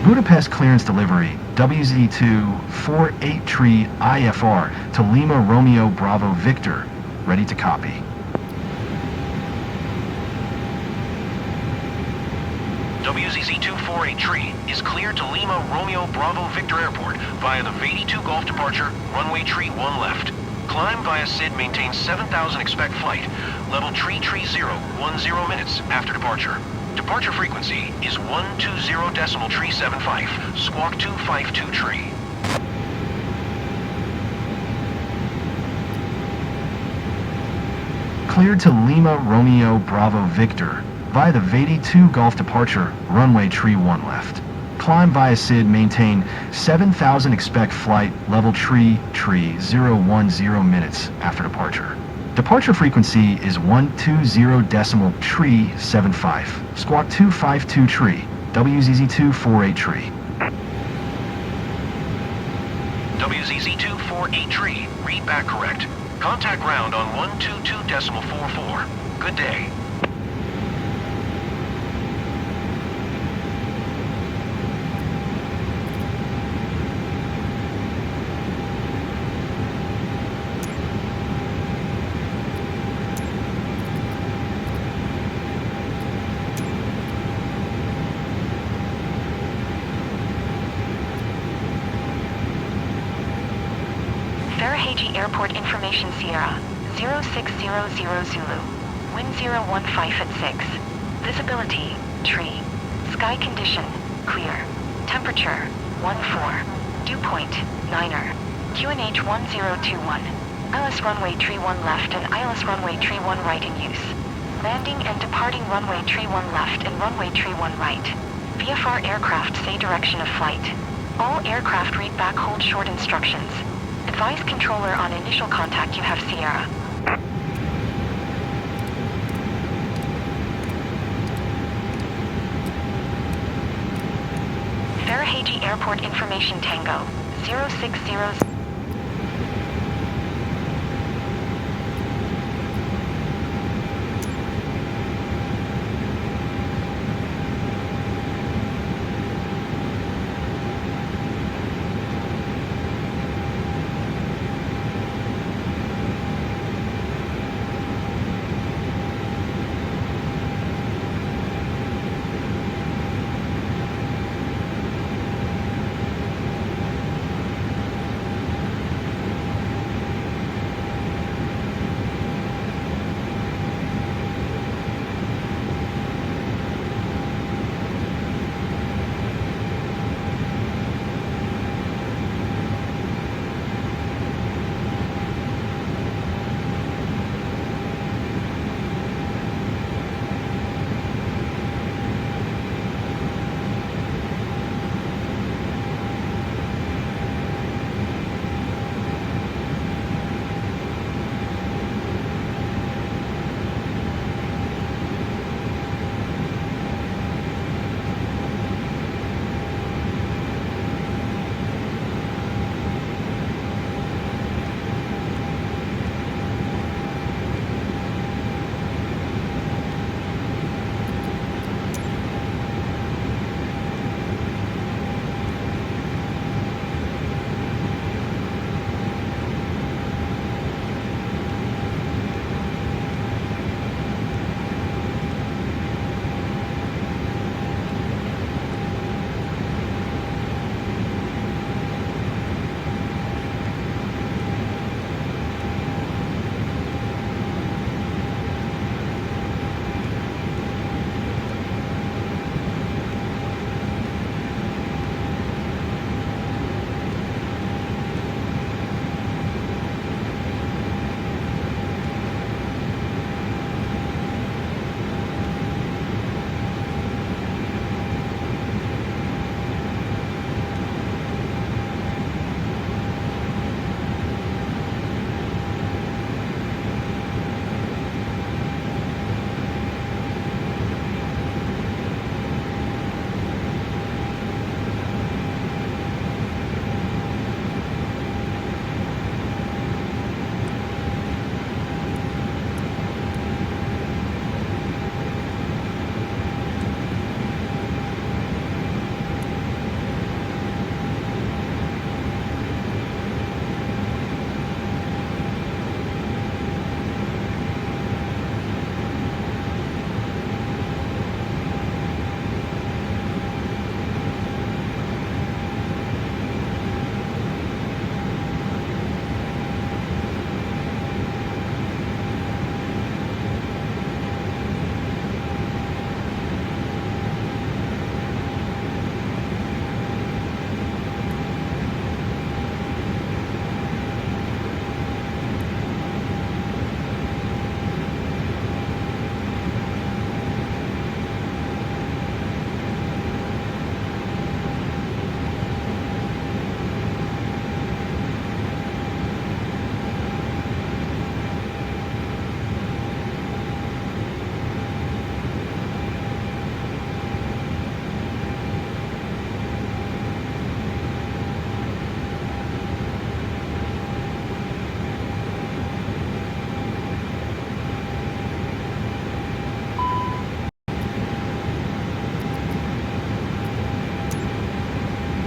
Budapest clearance delivery, WZ248 Tree IFR to Lima Romeo Bravo Victor. Ready to copy. WZZ248 Tree is cleared to Lima Romeo Bravo Victor Airport via the V82 Golf departure, runway tree 1 left. Climb via SID maintains 7000, expect flight. Level tree 0, 10 minutes after departure. Departure frequency is 120.375, squawk 252 tree. Cleared to Lima Romeo Bravo Victor via the V82 Golf departure, runway tree 1 left. Climb via SID, maintain 7000, expect flight, level tree 0, 10 minutes after departure. Departure frequency is 120.375, squawk 252 tree, WZZ248 tree. WZZ248 tree, read back correct. Contact ground on 122.44. Good day. Airport information Sierra 0600 Zulu. Wind 015 at 6. Visibility, tree. Sky condition, clear. Temperature, 14. Dew point, 9er. QNH 1021. ILS runway tree 1 left and ILS runway tree 1 right in use. Landing and departing runway tree 1 left and runway tree 1 right. VFR aircraft say direction of flight. All aircraft read back hold short instructions. Advise controller on initial contact you have Sierra. Farahaji Airport information Tango 060.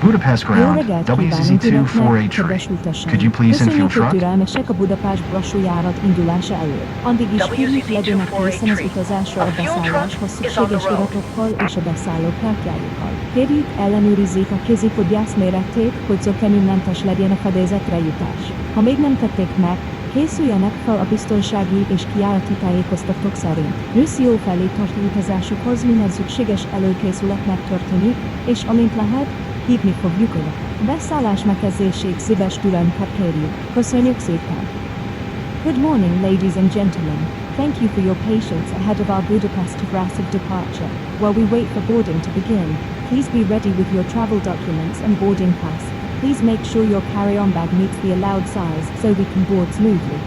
Budapest Jó ground, reggelt kívánunk Önöknek, kedves WCZ-24883. utasok! Could you please in fuel Köszönjük, hogy truck? türelmesek a Budapest-Brassó járat indulása előtt. Addig is kérjük legyenek készen az utazásra a beszálláshoz szükséges iratokkal és a beszálló kártyájukkal. Kérjük, ellenőrizzék a kézipodgyász méretét, hogy zökkenőmentes legyen a fedélzetre jutás. Ha még nem tették meg, készüljenek fel a biztonsági és kijárati tájékoztatók szerint. Brassó felé tartó utazásukhoz minden szükséges előkészület megtörténik, és amint lehet, hívni fogjuk Önöket. Beszállás megkezdéséig szíves türelmüket kérjük. Köszönjük szépen! Good morning, ladies and gentlemen. Thank you for your patience ahead of our Budapest to Brassó departure. While we wait for boarding to begin, please be ready with your travel documents and boarding pass. Please make sure your carry-on bag meets the allowed size so we can board smoothly.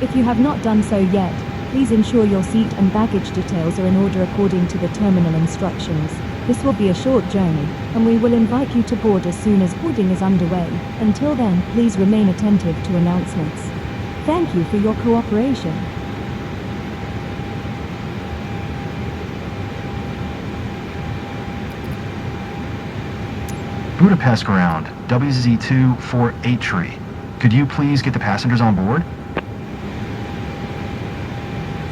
If you have not done so yet, please ensure your seat and baggage details are in order according to the terminal instructions. This will be a short journey, and we will invite you to board as soon as boarding is underway. Until then, please remain attentive to announcements. Thank you for your cooperation. Budapest ground, WZ-248. Could you please get the passengers on board?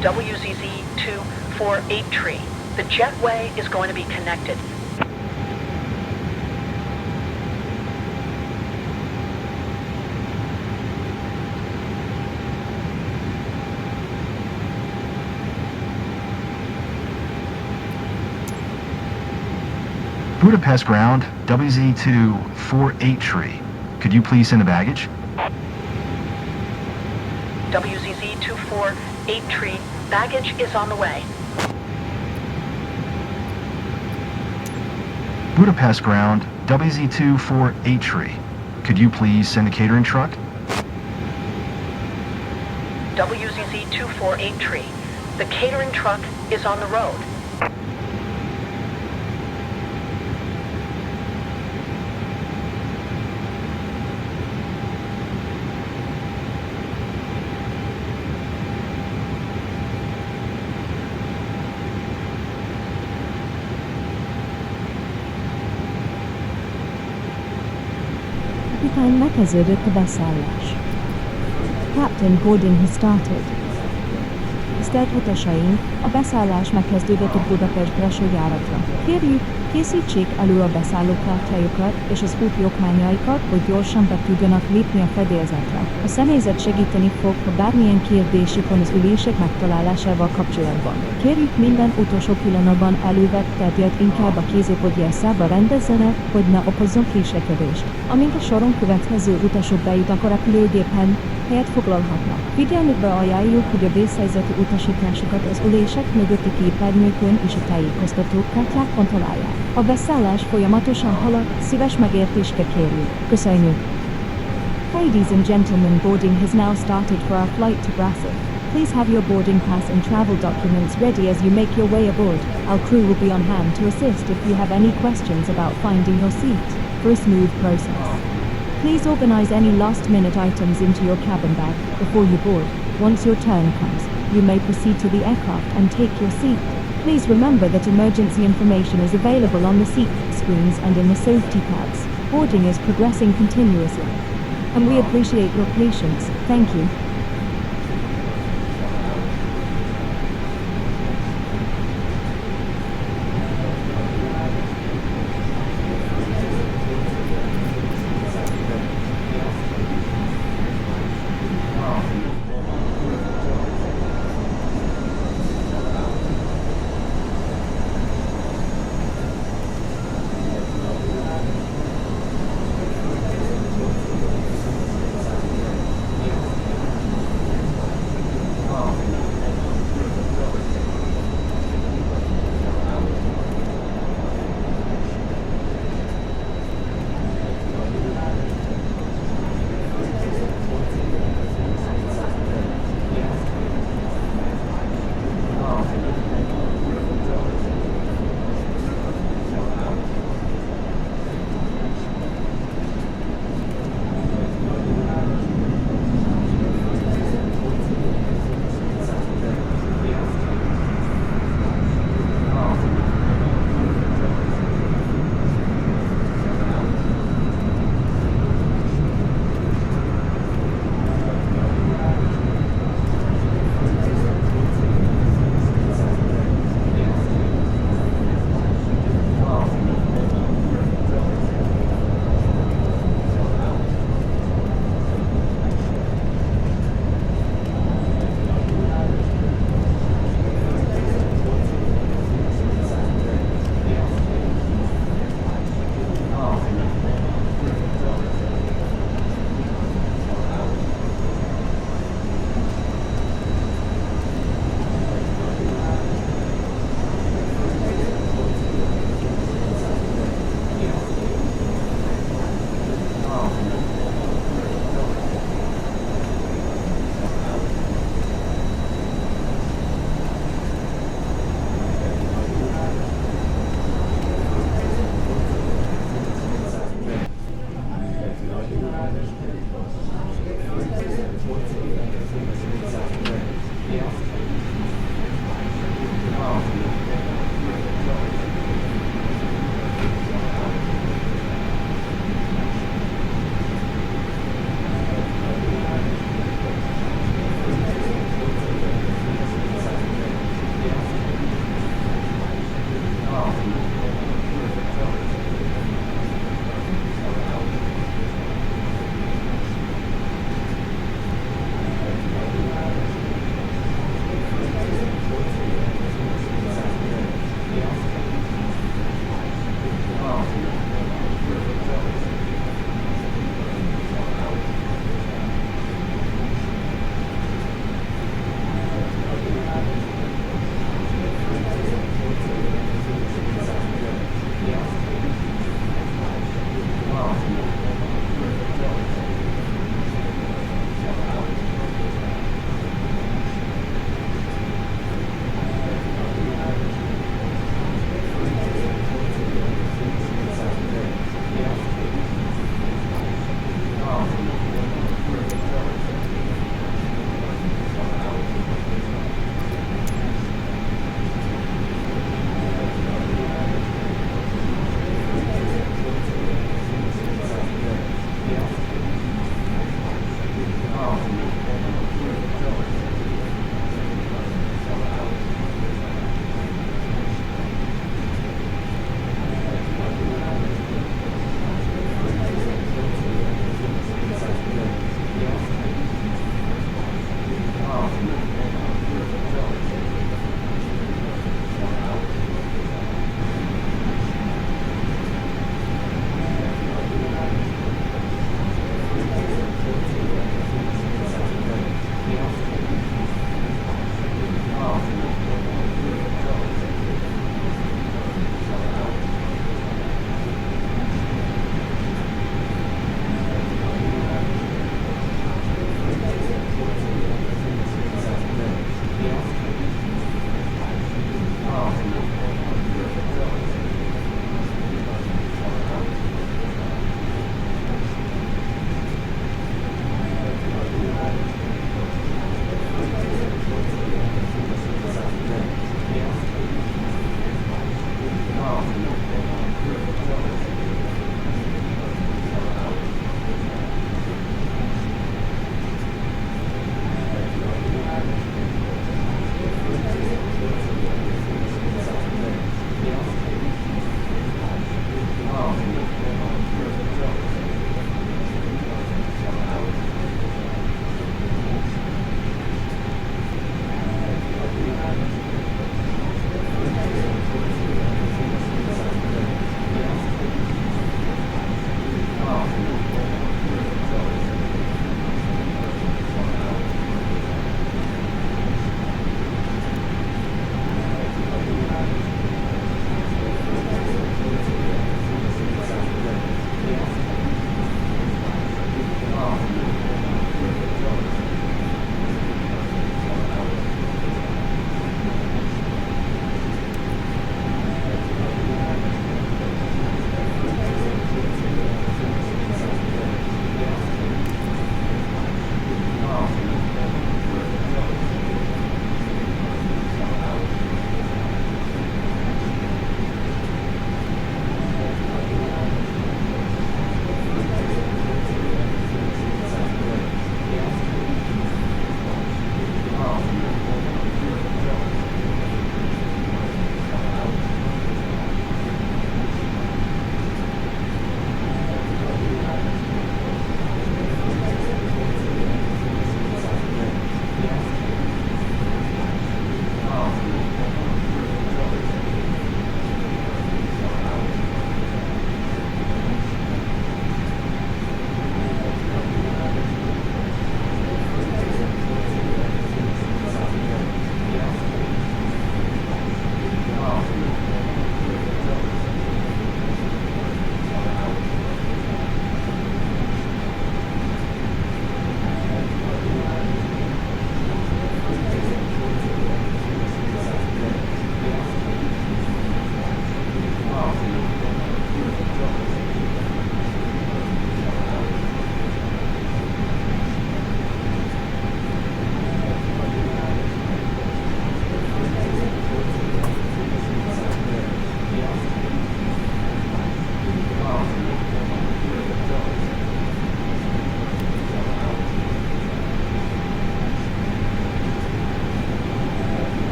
WZZ-248. The jetway is going to be connected. Budapest ground, WZ-248. Could you please send the baggage? WZZ-248. Baggage is on the way. Budapest ground, WZ-248. Could you please send a catering truck? WZZ-248. The catering truck is on the road. Kapitán, megkezdődött a beszállás. Captain, boarding has started. Tisztelt utasaink, a beszállás megkezdődött a Budapest-Brassó járatra. Kérjük, készítsék elő a beszállókártyájukat és az úti okmányaikat, hogy gyorsan be tudjanak lépni a fedélzetre. A személyzet segíteni fog, ha bármilyen kérdésük van az ülések megtalálásával kapcsolatban. Kérjük, minden utolsó pillanatban elővett tárgyat inkább a kézipodgyászába rendezzenek, hogy ne okozzon késlekedést. Amint a soron következő utasok bejutnak a repülőgépen, helyet foglalhatnak. Figyelmükbe ajánljuk, hogy a vészhelyzeti utasításokat az ülések mögötti képernyőkön és a tájékoztatókártyákon találják. A beszállás folyamatosan halad, szíves megértésre kérjük. Köszönjük! Ladies and gentlemen, boarding has now started for our flight to Brassó. Please have your boarding pass and travel documents ready as you make your way aboard. Our crew will be on hand to assist if you have any questions about finding your seat. For a smooth process, please organize any last-minute items into your cabin bag before you board. Once your turn comes, you may proceed to the aircraft and take your seat. Please remember that emergency information is available on the seat screens and in the safety pads. Boarding is progressing continuously, and we appreciate your patience. Thank you.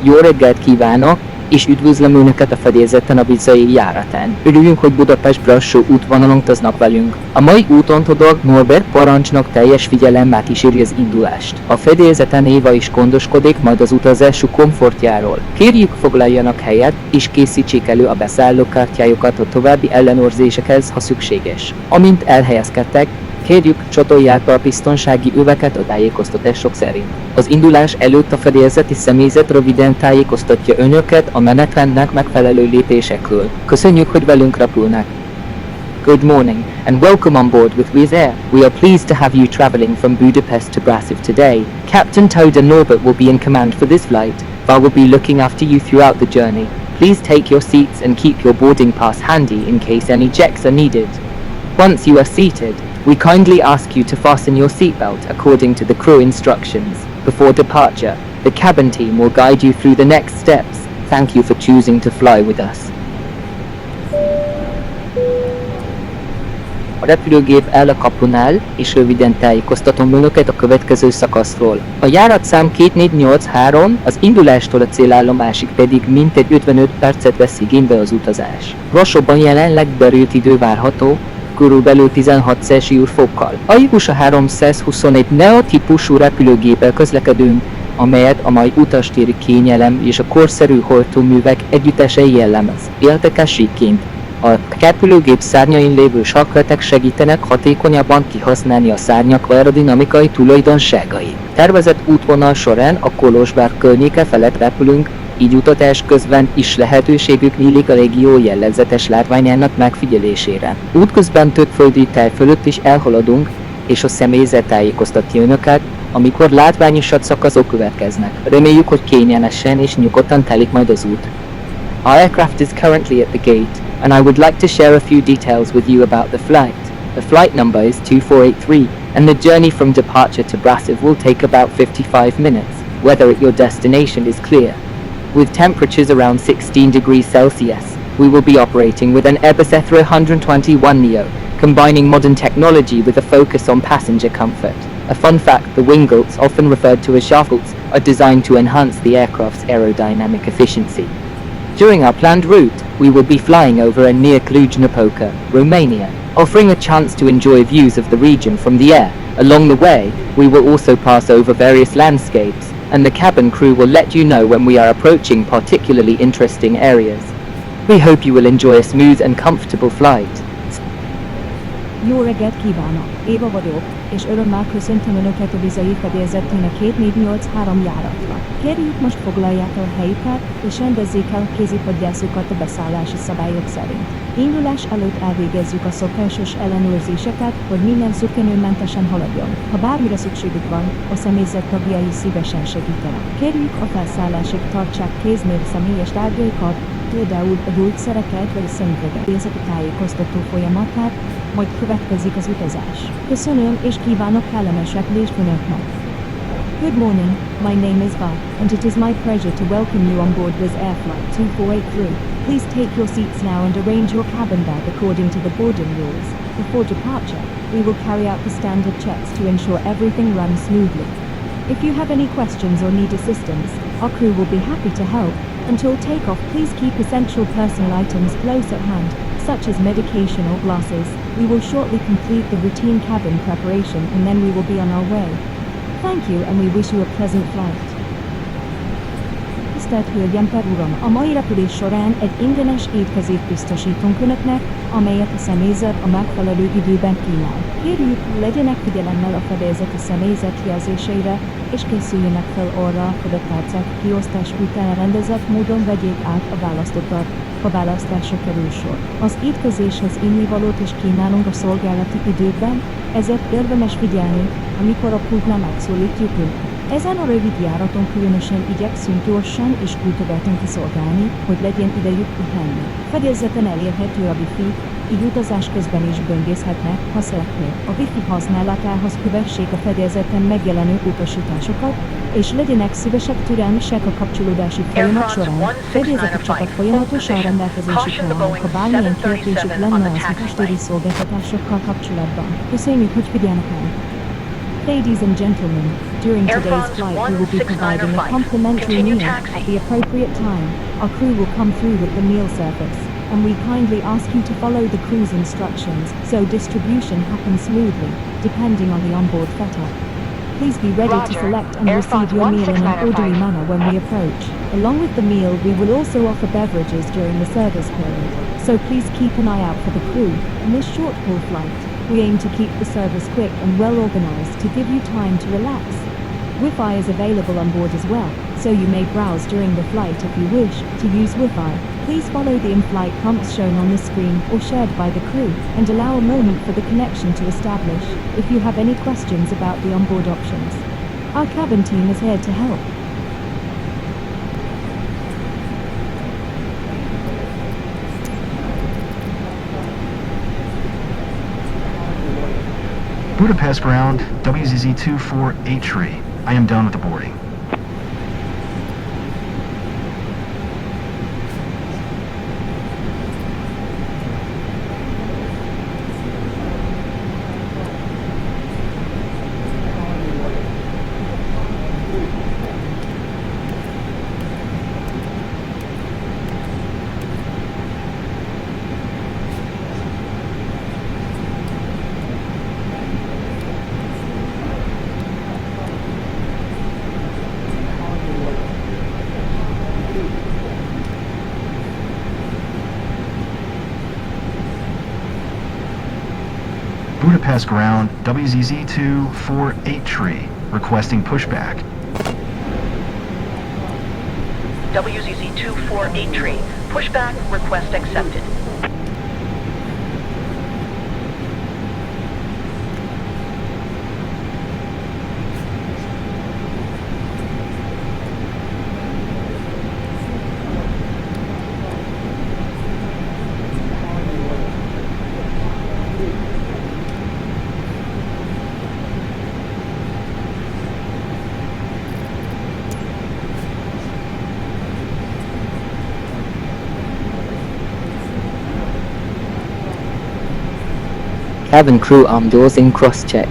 Jó reggelt kívánok, és üdvözlöm Önöket a fedélzeten a vizai járatán. Örüljünk, hogy Budapest Brassó útvonalon utaznak velünk. A mai úton tudok Norbert parancsnok teljes figyelemmel kíséri az indulást. A fedélzeten Éva is gondoskodik majd az utazásuk komfortjáról. Kérjük, foglaljanak helyet, és készítsék elő a beszállókártyájukat a további ellenőrzésekhez, ha szükséges. Amint elhelyezkedtek, kérjük, csatolják be a biztonsági öveket a tájékoztatások szerint. Az indulás előtt a fedélzeti személyzet röviden tájékoztatja Önöket a menetrendnek megfelelő lépésekről. Köszönjük, hogy velünk repülnek. Good morning, and welcome on board with Wizz Air. We are pleased to have you traveling from Budapest to Brassó today. Captain Toad and Norbert will be in command for this flight. I will be looking after you throughout the journey. Please take your seats and keep your boarding pass handy in case any checks are needed. Once you are seated, we kindly ask you to fasten your seatbelt according to the crew instructions. Before departure, the cabin team will guide you through the next steps. Thank you for choosing to fly with us. A repülőgép áll a kapunál, és röviden tájékoztatom Önöket a következő szakaszról. A járatszám 2483, az indulástól a célállomásig pedig mintegy 55 percet vesz igénybe az utazás. Brassóban jelenleg berült idő várható, körülbelül 16 Celsius fokkal. A Jusa 321 Neo típusú repülőgéppel közlekedünk, amelyet a mai utastéri kényelem és a korszerű hajtóművek együttesei jellemez. Érdekességként, a repülőgép szárnyain lévő sarkletek segítenek hatékonyabban kihasználni a szárnyak aerodinamikai tulajdonságait. Tervezett útvonal során a Kolozsvár környéke felett repülünk, így utatás közben is lehetőségük nyílik a régió jellegzetes látványának megfigyelésére. Útközben több földi táj fölött is elhaladunk, és a személyzet tájékoztatja Önöket, amikor látványosabb szakaszok következnek. Reméljük, hogy kényelmesen és nyugodtan telik majd az út. Our aircraft is currently at the gate, and I would like to share a few details with you about the flight. The flight number is 2483, and the journey from departure to Brassó will take about 55 minutes. Weather at your destination is clear. With temperatures around 16 degrees Celsius, we will be operating with an Airbus A321neo, combining modern technology with a focus on passenger comfort. A fun fact, the wingles, often referred to as shaftles, are designed to enhance the aircraft's aerodynamic efficiency. During our planned route, we will be flying over and near Cluj-Napoca, Romania, offering a chance to enjoy views of the region from the air. Along the way, we will also pass over various landscapes, and the cabin crew will let you know when we are approaching particularly interesting areas. We hope you will enjoy a smooth and comfortable flight. Jó reggelt kívánok! Éva vagyok, és örömmel köszöntöm Önöket a vizai fedélzetének 2483 járatra. Kérjük, most foglalják el helyüket, és rendezzék el kézipadjászókat a beszállási szabályok szerint. Indulás előtt elvégezzük a szokásos ellenőrzéseket, hogy minden szökkenőmentesen haladjon. Ha bármire szükségük van, a személyzet tagjai szívesen segítenek. Kérjük, a felszállásig tartsák kéznél személyes tárgyaikat, például a gyógyszereket vagy a szemüveget. Érzek a tájékoztató folyamatát, majd következik az utazás. Köszönöm és kívánok kellemes repülést Önöknek! Good morning, my name is Va, and it is my pleasure to welcome you on board Wizz Air Flight 2483. Please take your seats now and arrange your cabin bag according to the boarding rules. Before departure, we will carry out the standard checks to ensure everything runs smoothly. If you have any questions or need assistance, our crew will be happy to help. Until takeoff, please keep essential personal items close at hand, such as medication or glasses. We will shortly complete the routine cabin preparation and then we will be on our way. Thank you and we wish you a pleasant flight. Tisztelt Hölgyem, Uram! A mai repülés során egy ingyenes étkezést biztosítunk Önöknek, amelyet a személyzet a megfelelő időben kínál. Kérjük, legyenek figyelemmel a fedélzeti személyzet jelzéseire, és készüljenek fel arra, hogy a tárcák kiosztás után rendezett módon vegyék át a választottat, ha választásra kerül sor. Az étkezéshez innivalót is kínálunk a szolgálati időkben, ezért érdemes figyelni, amikor a pultnál megszólítjuk Önöket. Ezen a rövid járaton különösen igyekszünk gyorsan és kultúráltan kiszolgálni, hogy legyen idejük pihenni. Fedélzeten elérhető a Wi-Fi, így utazás közben is böngészhetnek, ha szeretnék. A Wi-Fi használatához kövessék a fedélzeten megjelenő utasításokat, és legyenek szívesek türelmesek a kapcsolódási folyamat során. Fedélzeti csapat folyamatosan rendelkezésükre áll, ha bármilyen kérdésük lenne az utastéri szolgáltatásokkal kapcsolatban. Köszönjük, hogy figyelnek el! Ladies and gentlemen, During Air today's France flight, we will be 169 providing a flight. complimentary Continue meal taxi. at the appropriate time. Our crew will come through with the meal service, and we kindly ask you to follow the crew's instructions so distribution happens smoothly, depending on the onboard setup. Please be ready to Roger. select and Air receive France your meal in an 16905. orderly manner when we approach. Along with the meal, we will also offer beverages during the service period, so please keep an eye out for the crew. In this short-haul flight, we aim to keep the service quick and well-organized to give you time to relax. Wi-Fi is available on board as well, so you may browse during the flight if you wish to use Wi-Fi. Please follow the in-flight prompts shown on the screen or shared by the crew, and allow a moment for the connection to establish if you have any questions about the onboard options. Our cabin team is here to help. Budapest ground, WZZ 248 I am done with the boarding. Budapest ground, WZZ 248 requesting pushback. WZZ 248 pushback request accepted. Cabin crew arm doors in cross-check.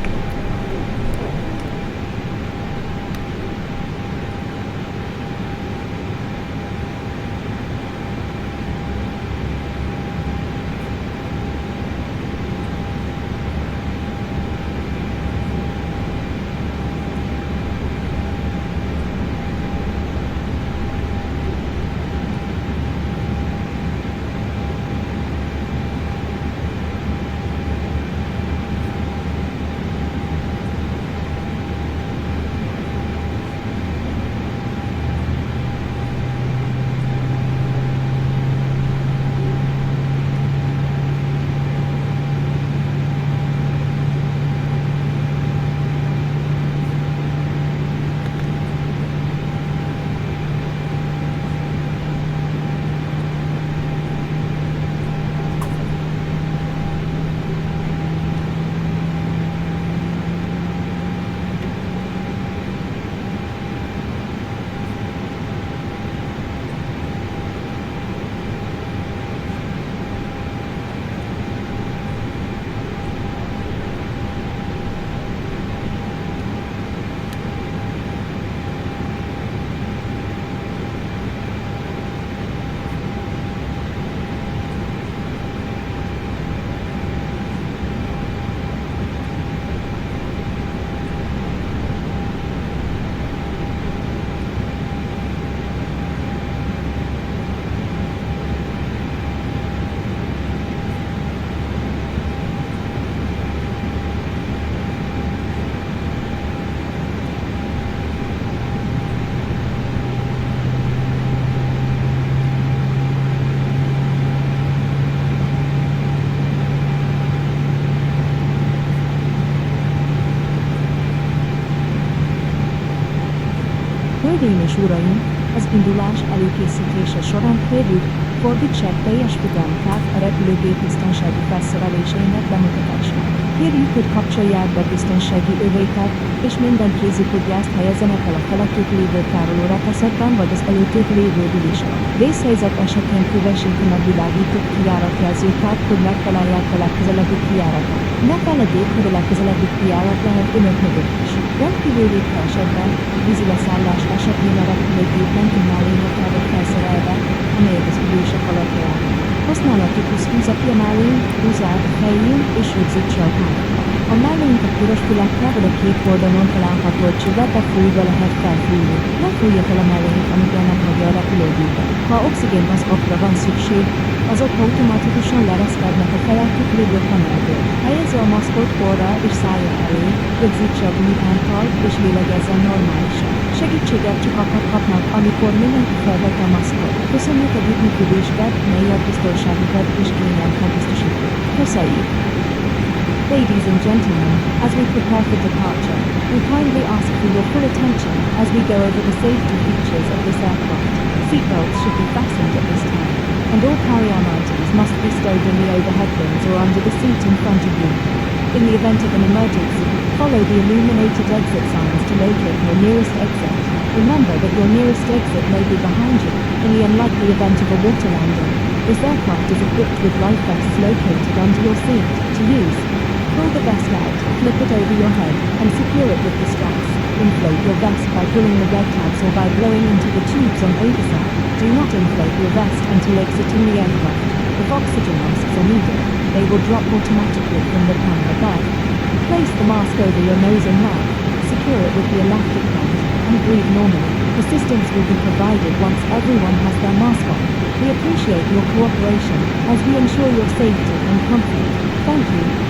Hölgyeim és uraim, az indulás előkészítése során kérjük, fordítsák teljes figyelmüket a repülőgép biztonsági felszereléseinek bemutatására. Kérjük, hogy kapcsolják be biztonsági övéket, és minden kézifoglyást helyezzenek el a felettük lévő tároló rekeszekben vagy az előttük lévő ülésre. Vészhelyzet esetén kövessék a megvilágított kijáratjelzőket, hogy megtalálják a legközelebbi kijáratot. Ne feledjék, hogy a legközelebbi kijárat lehet önök mögött is. Rendkívüli esetben, vízi leszállás esetén a repülőgép nem tud mellényekkel felszerelve, amelyek az ülések alatt járnak. Használatukhhoz húzza a mellény, húzzák a helyén és rögzít sarkánkat. A mellényt a piros fülekkel vagy a két oldalon található csövetbe fújva lehet felfújni. Ne fújja fel a mellényt, amikor nem hagyja a repülőgépet. Ha oxigénmaszkokra van szükség, azok automatikusan leereszkednek a felettük lévő panelből. Helyezze a maszkot orra és szája elé, rögzítse a gumipánttal és lélegezzen normálisan. Segítséget csak akkor kapnak, amikor mindenki felvett a maszkot. Köszönjük együttműködésüket, mely a biztonságukat és kényelmet biztosítjuk. Köszönjük! Ladies and gentlemen, as we prepare for departure, we kindly ask for your full attention as we go over the safety features of this aircraft. Seatbelts should be fastened at this time, and all carry-on items must be stowed in the overhead bins or under the seat in front of you. In the event of an emergency, follow the illuminated exit signs to locate your nearest exit. Remember that your nearest exit may be behind you. In the unlikely event of a water landing, this aircraft is equipped with life vests located under your seat. To use, pull the vest out, flip it over your head, and secure it with the straps. Inflate your vest by pulling the red tabs or by blowing into the tubes on either side. Do not inflate your vest until exiting the aircraft. If oxygen masks are needed, they will drop automatically from the panel above. Place the mask over your nose and mouth, secure it with the elastic band, and breathe normally. Assistance will be provided once everyone has their mask on. We appreciate your cooperation as we ensure your safety and comfort. Thank you.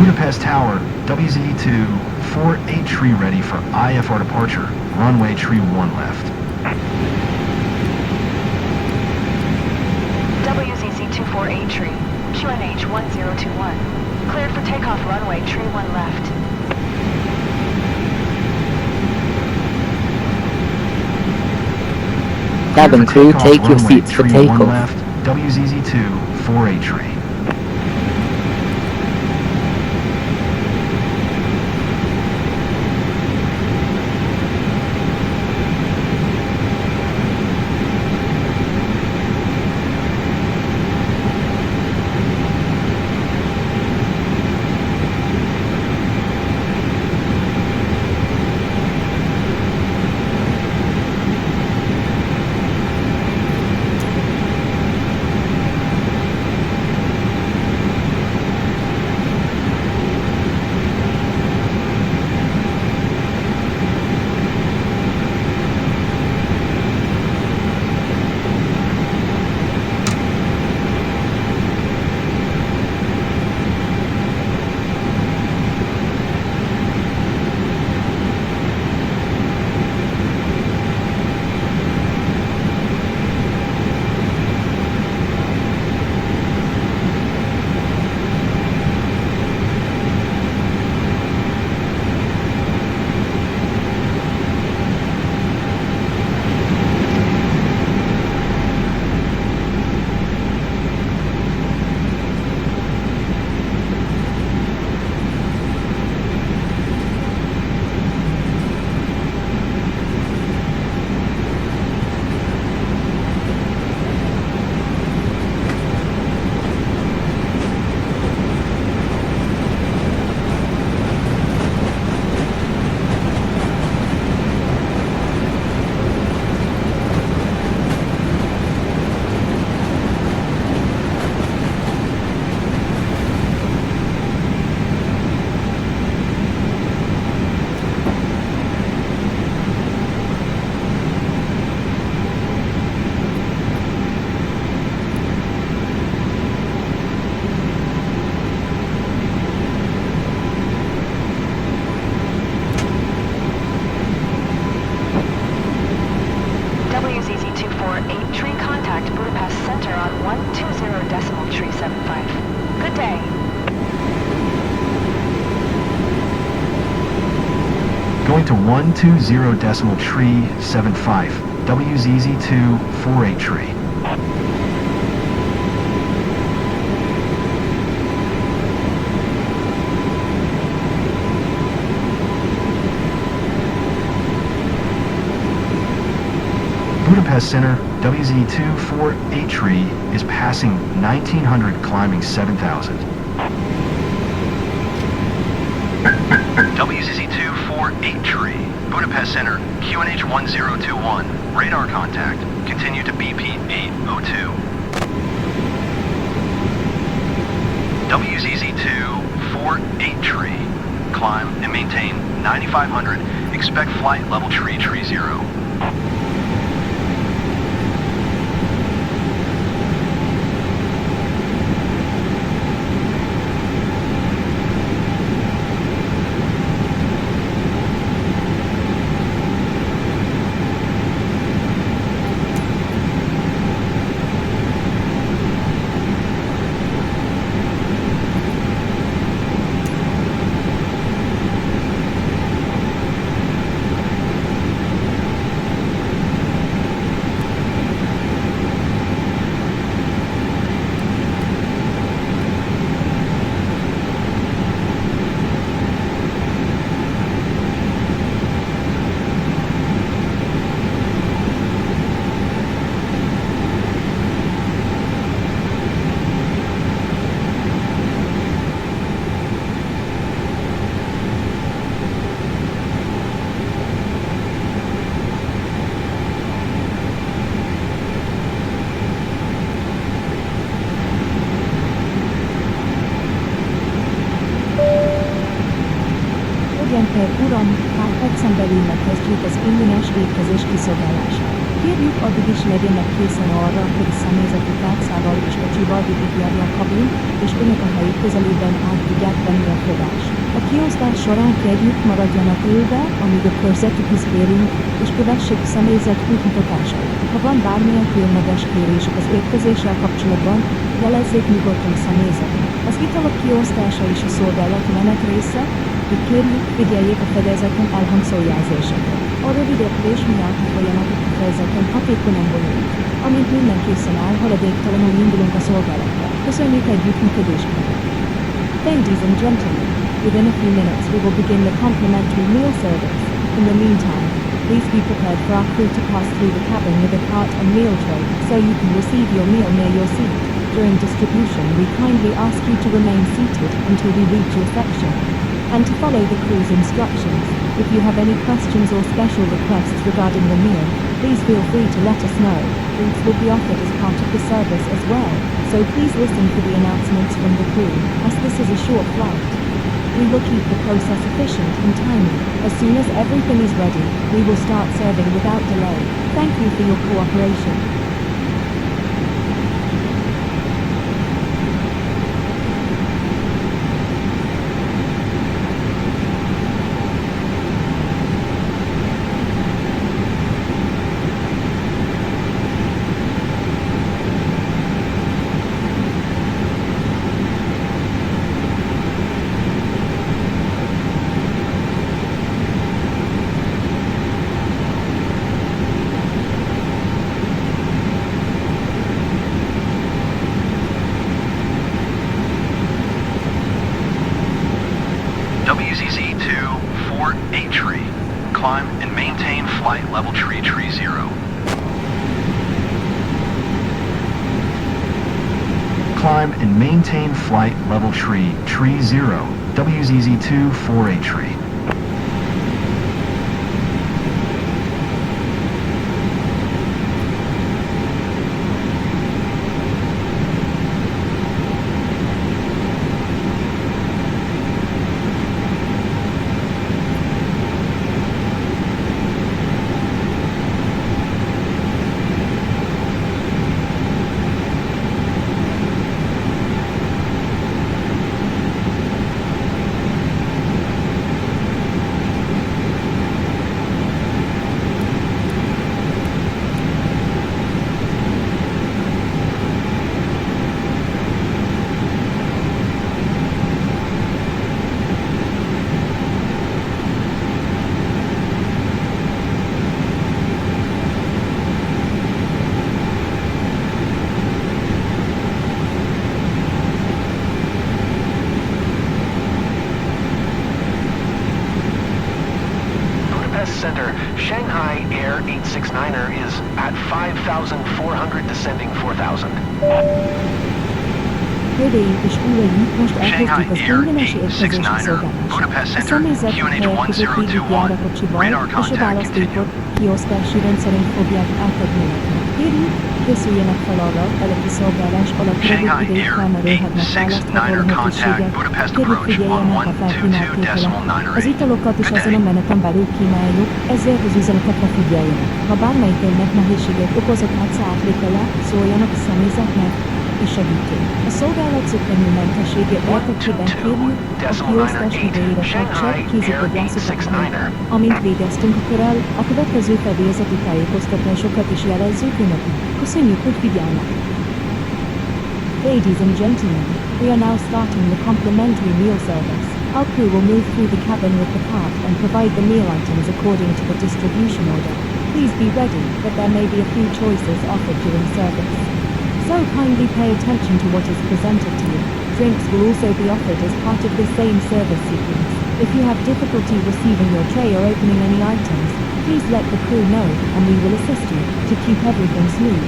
Budapest Tower, WZ2, 48 tree ready for IFR departure, runway tree 1 left. WZZ248 tree, QNH 1021. Cleared for takeoff runway tree 1 left. Cabin crew, Takeoff, take your runway seats for tree 1 takeoff. left, WZZ2, 48 tree. WZZ248 tree, contact Budapest Center on 120.375. Good day. Going to 120.375, WZZ2, 48 tree. Budapest Center, WZ248 tree is passing 1900, climbing 7000. WZZ248 tree, Budapest Center, QNH 1021. Radar contact. Continue to BP 802. WZZ248 tree, climb and maintain 9500. Expect flight level tree 0. Uram, már percen belül megkezdjük az ingyenes étkezés kiszolgálását. Kérjük, addig is legyenek készen arra, hogy a személyzeti tárcával és kocsival végigjárja a kabin, és önök a helyük közelében át tudják venni a fogást. A kiosztás során kérjük, maradjanak ülve, amíg a körzetükhez érünk, és kövessék a személyzet útmutatásait. Ha van bármilyen különleges kérésük az érkezéssel kapcsolatban, jelezzék nyugodtan a személyzetnek. Az italok kiosztása is a szolgálati menet része, hogy kérjük, figyeljék a fedezeten elhangzó jelzéseket. A rövid repülés miatt a folyamatok kifejezetten hatékonyan bonyolult. Amint minden készen áll, haladéktalanul indulunk a szolgálatra. Köszönjük együttműködésüket! Ladies and gentlemen, within a few minutes we will begin the complimentary meal service. In the meantime, please be prepared for our crew to pass through the cabin with a cart and meal tray, so you can receive your meal near your seat. During distribution, we kindly ask you to remain seated until we reach your section, and to follow the crew's instructions. If you have any questions or special requests regarding the meal, please feel free to let us know. Drinks will be offered as part of the service as well, so please listen for the announcements from the crew, as this is a short flight. We will keep the process efficient and timely. As soon as everything is ready, we will start serving without delay. Thank you for your cooperation. WZZ-248 tree. Climb and maintain flight level tree 0. Climb and maintain flight level tree 0. WZZ-248 tree. Center, Shanghai Air 869er is at 5,400 descending 4,000. Hölgyeim és uraim, most Shanghai elkezdjük az Air ingyenes érkezési 869er, szolgálást. Budapest A Center, személyzet QNH helyek között végig jár a kocsival, radar és a contact választékot continue. kiosztási rendszerint fogják átadni neknek. Kérjük, készüljenek fel arra, előtti szolgálás alatt rövid Shanghai ideig Air felmerülhetnek 869er választható contact lehetőségek. Budapest Kérjük, approach figyeljenek a felkínált tételek. Az italokat is ezen a meneten belül kínáljuk, ezért az üzenetekre figyeljenek. Ha bármelyik önnek nehézséget okozott átlépele, szóljanak a személyzetnek és segítünk. A szolgálat zökkenőmentessége érdekében kérjük, a kiosztás idejére tartsák kézikodjászokat. Amint végeztünk a körrel, a következő fedélzeti tájékoztatásokat is jelezzük önöknek. Köszönjük, hogy figyelnek! Ladies and gentlemen, we are now starting the complimentary meal service. Our crew will move through the cabin with the cart and provide the meal items according to the distribution order. Please be ready, that there may be a few choices offered during service. So kindly pay attention to what is presented to you. Drinks will also be offered as part of the same service sequence. If you have difficulty receiving your tray or opening any items, please let the crew know, and we will assist you to keep everything smooth.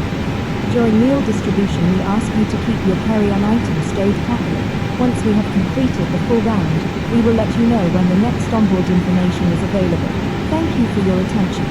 During meal distribution, we ask you to keep your carry-on items stowed properly. Once we have completed the full round, we will let you know when the next onboard information is available. Thank you for your attention.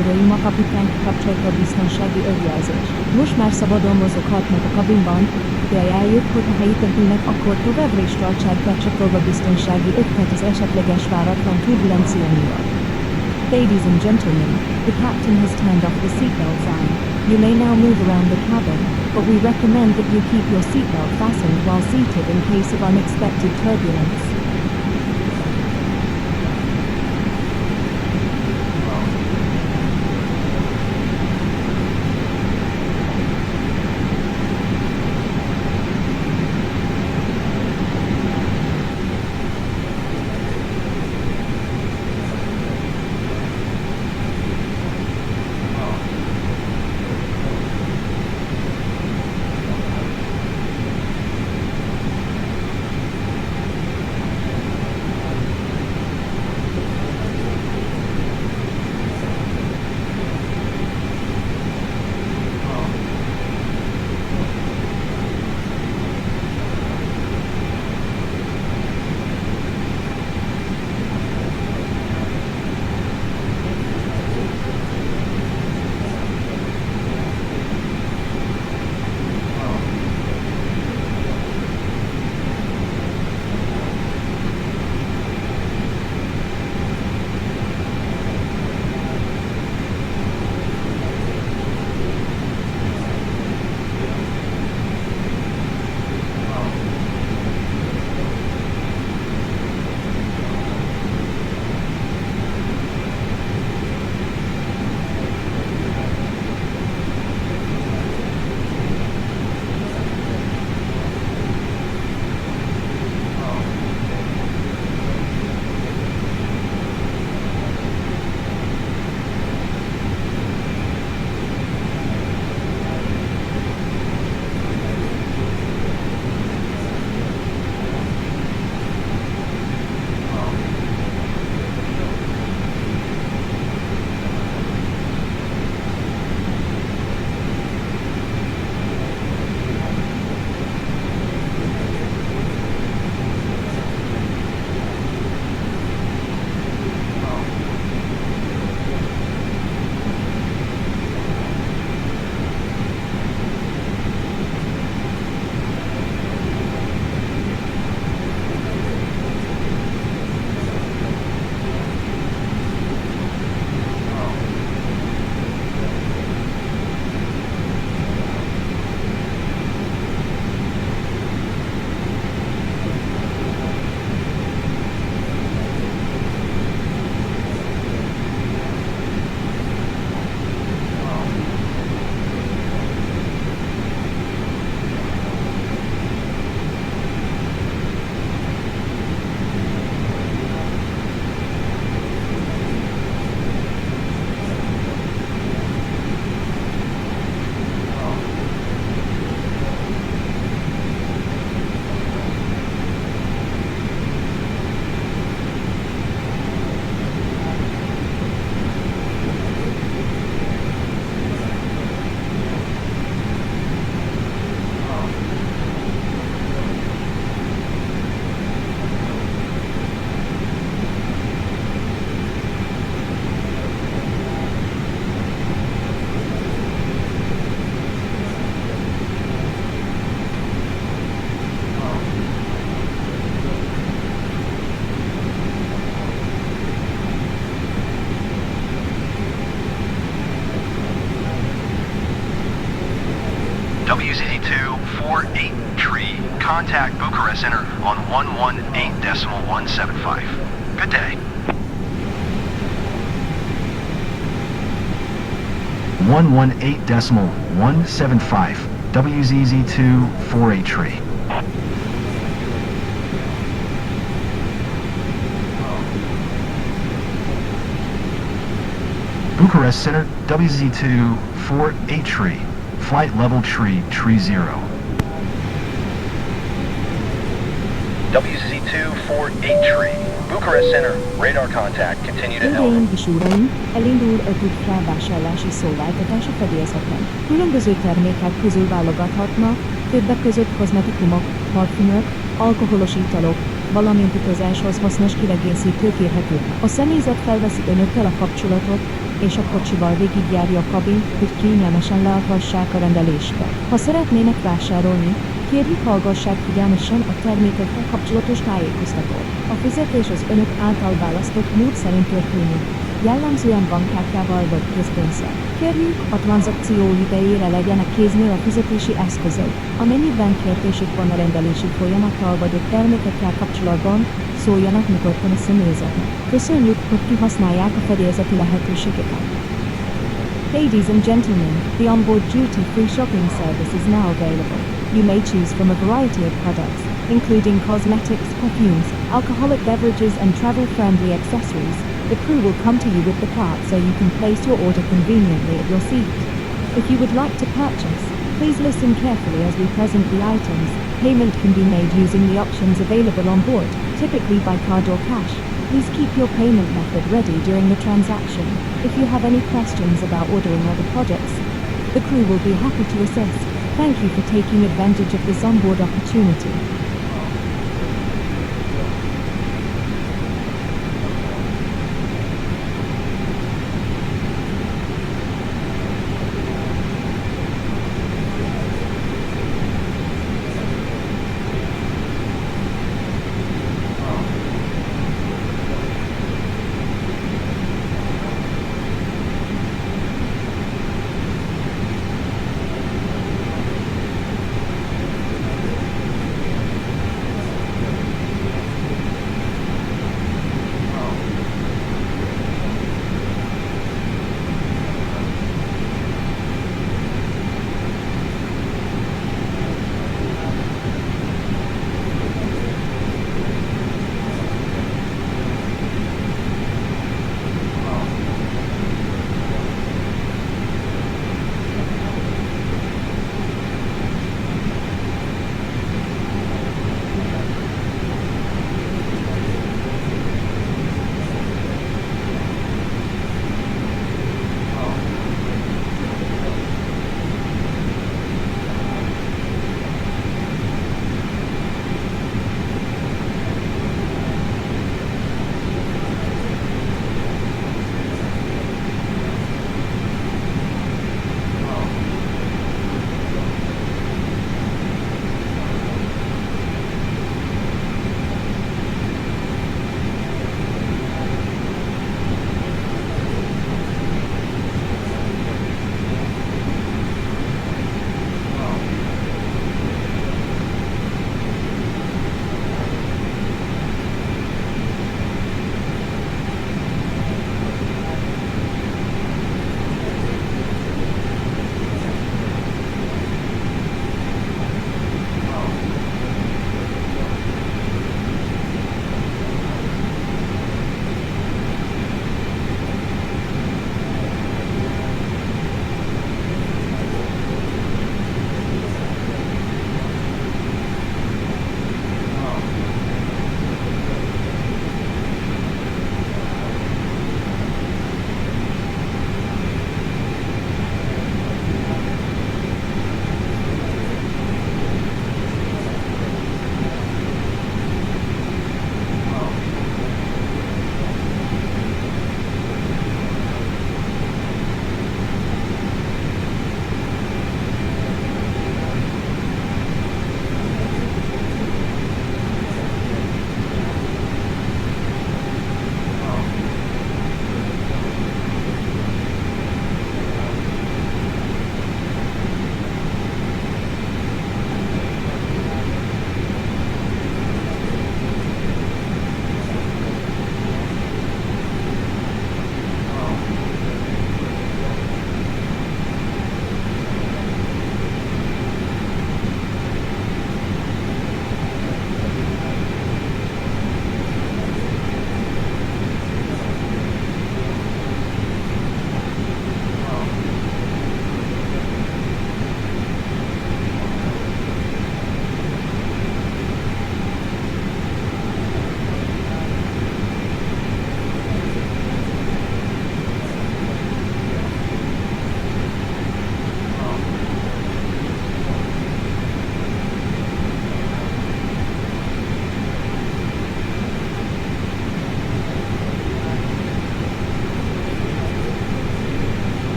uraim, a kapitány kapcsolta a biztonsági önjelzést. Most már szabadon mozoghatnak a kabinban, de ajánljuk, hogy ha helyzetülnek, akkor továbbra is tartsák becsatolva biztonsági ötlet az esetleges váratlan turbulencia miatt. Ladies and gentlemen, the captain has turned off the seatbelt sign. You may now move around the cabin, but we recommend that you keep your seatbelt fastened while seated in case of unexpected turbulence. WZZ2-48 contact Bucharest Center on 118.175. Good day. 118.175 WZZ2-48 tree. Bucharest Center, WZZ2-48 tree. Flight level tree 0. WZZ2-48 tree. Bucharest Center, radar contact, continue to L. Hölgyeim és uraim, elindul a tud felvásárlási szolgáltatás a fedélzeten. Különböző termékek közül válogathatnak, többek között kozmetikumok, parfümök, alkoholos italok, valamint utazáshoz hasznos kiegészítők érhetők. A személyzet felveszi önökkel a kapcsolatot, és a kocsival végigjárja a kabint, hogy kényelmesen leadhassák a rendeléseket. Ha szeretnének vásárolni, kérjük hallgassák figyelmesen a termékekkel kapcsolatos tájékoztatót. A fizetés az önök által választott mód szerint történik, jellemzően bankkártyával vagy készpénzzel. Kérjük, a tranzakció idejére legyenek kéznél a fizetési eszközök. Amennyiben kérdésük van a rendelési folyamattal vagy a termékekkel kapcsolatban, szóljanak nyugodtan a személyzetnek. Köszönjük, hogy kihasználják a fedélzeti lehetőségeket. Ladies and gentlemen, the onboard duty-free shopping service is now available. You may choose from a variety of products, including cosmetics, perfumes, alcoholic beverages and travel-friendly accessories. The crew will come to you with the cart so you can place your order conveniently at your seat. If you would like to purchase, please listen carefully as we present the items. Payment can be made using the options available on board, typically by card or cash. Please keep your payment method ready during the transaction. If you have any questions about ordering other products, the crew will be happy to assist. Thank you for taking advantage of this onboard opportunity.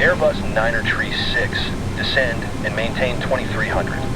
Airbus Niner Tree 6, descend and maintain 2300.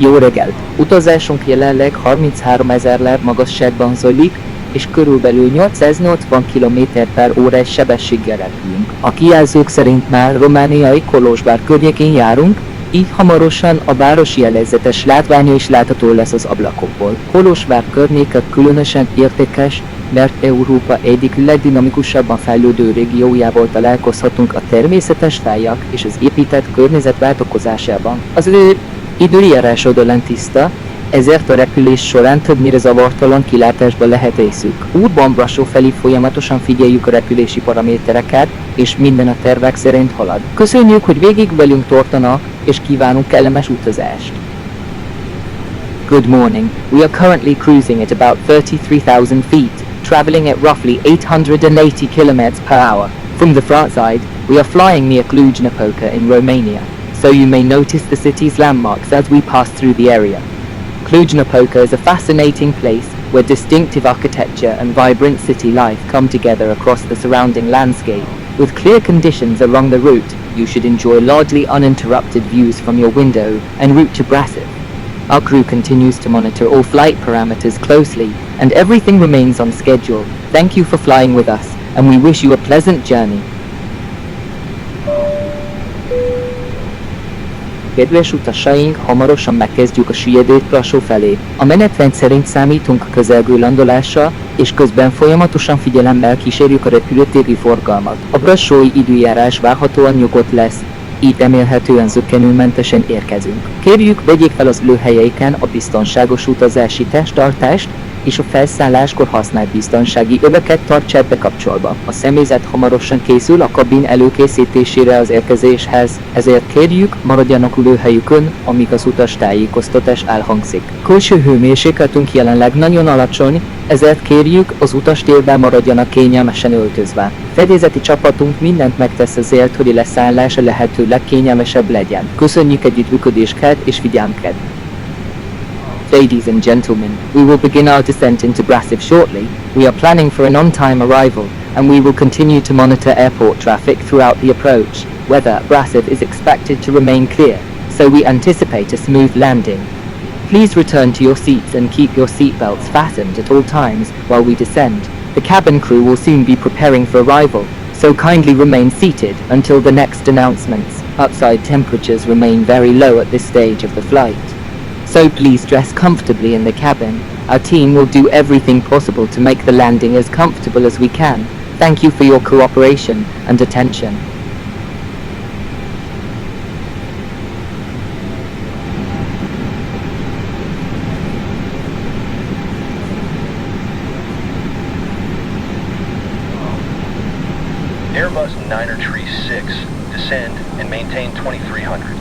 Jó reggelt! Utazásunk jelenleg 33 000 láb magasságban zajlik, és körülbelül 880 km/órás sebességgel repülünk. A kijelzők szerint már romániai Kolozsvár környékén járunk, így hamarosan a város jellegzetes látványa is látható lesz az ablakokból. Kolozsvár környéke különösen értékes, mert Európa egyik legdinamikusabban fejlődő régiójával találkozhatunk a természetes tájak és az épített környezet változásában. Az időjárás odalent tiszta, ezért a repülés során többnyire zavartalan kilátásba lehet részük. Útban Brassó felé folyamatosan figyeljük a repülési paramétereket, és minden a tervek szerint halad. Köszönjük, hogy végig velünk tartanak, és kívánunk kellemes utazást! Good morning. We are currently cruising at about 33,000 feet, traveling at roughly 880 km/h. From the front side, we are flying near Cluj-Napoca in Romania, so you may notice the city's landmarks as we pass through the area. Cluj-Napoca is a fascinating place where distinctive architecture and vibrant city life come together across the surrounding landscape. With clear conditions along the route, you should enjoy largely uninterrupted views from your window en route to Brassó. Our crew continues to monitor all flight parameters closely, and everything remains on schedule. Thank you for flying with us, and we wish you a pleasant journey. Kedves utasaink, hamarosan megkezdjük a süllyedést Brassó felé. A menetrend szerint számítunk a közelgő landolásra, és közben folyamatosan figyelemmel kísérjük a repülőtéri forgalmat. A brassói időjárás várhatóan nyugodt lesz, így remélhetően zökkenőmentesen érkezünk. Kérjük, vegyék fel az ülőhelyeiken a biztonságos utazási testtartást, és a felszálláskor használt biztonsági öveket tartsák bekapcsolva. A személyzet hamarosan készül a kabin előkészítésére az érkezéshez, ezért kérjük, maradjanak ülőhelyükön, amíg az utas tájékoztatás elhangzik. Külső hőmérsékletünk jelenleg nagyon alacsony, ezért kérjük, az utastérben maradjanak kényelmesen öltözve. Fedélzeti csapatunk mindent megtesz azért, hogy a leszállás a lehető legkényelmesebb legyen. Köszönjük együttműködésüket és figyelmüket! Ladies and gentlemen, we will begin our descent into Brassó shortly. We are planning for an on-time arrival, and we will continue to monitor airport traffic throughout the approach. Weather at Brassó is expected to remain clear, so we anticipate a smooth landing. Please return to your seats and keep your seatbelts fastened at all times while we descend. The cabin crew will soon be preparing for arrival, so kindly remain seated until the next announcements. Outside temperatures remain very low at this stage of the flight, so please dress comfortably in the cabin. Our team will do everything possible to make the landing as comfortable as we can. Thank you for your cooperation and attention. Airbus Niner Tree 6, descend and maintain 2300.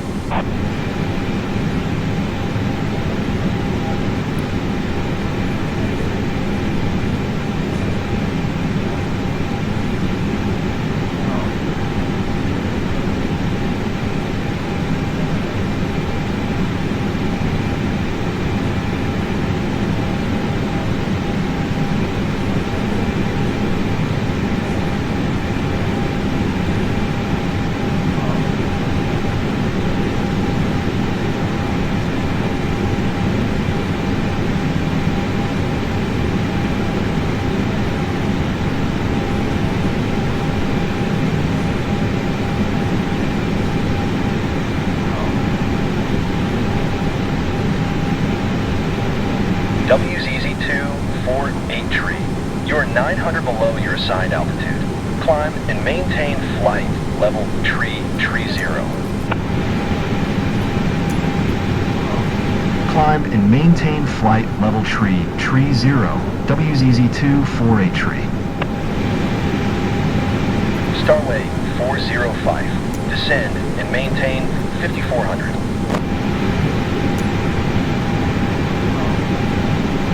WZZ-248 tree. You are 900 below your assigned altitude. Climb and maintain flight level tree 30. Climb and maintain flight level tree 30. WZZ-248 tree. Starway 405. Descend and maintain 5400.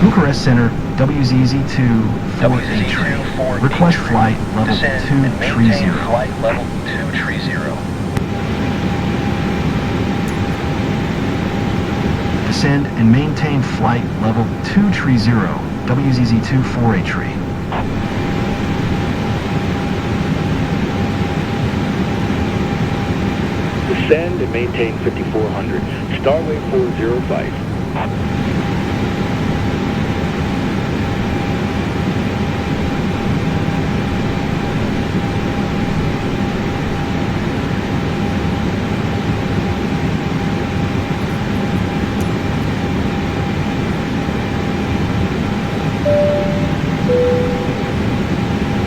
Bucharest Center, WZZ-248 tree. Request flight level Descend and 230. maintain flight level 230. Descend and maintain flight level 230. WZZ-248 tree. Descend and maintain 5400. Starway 405. –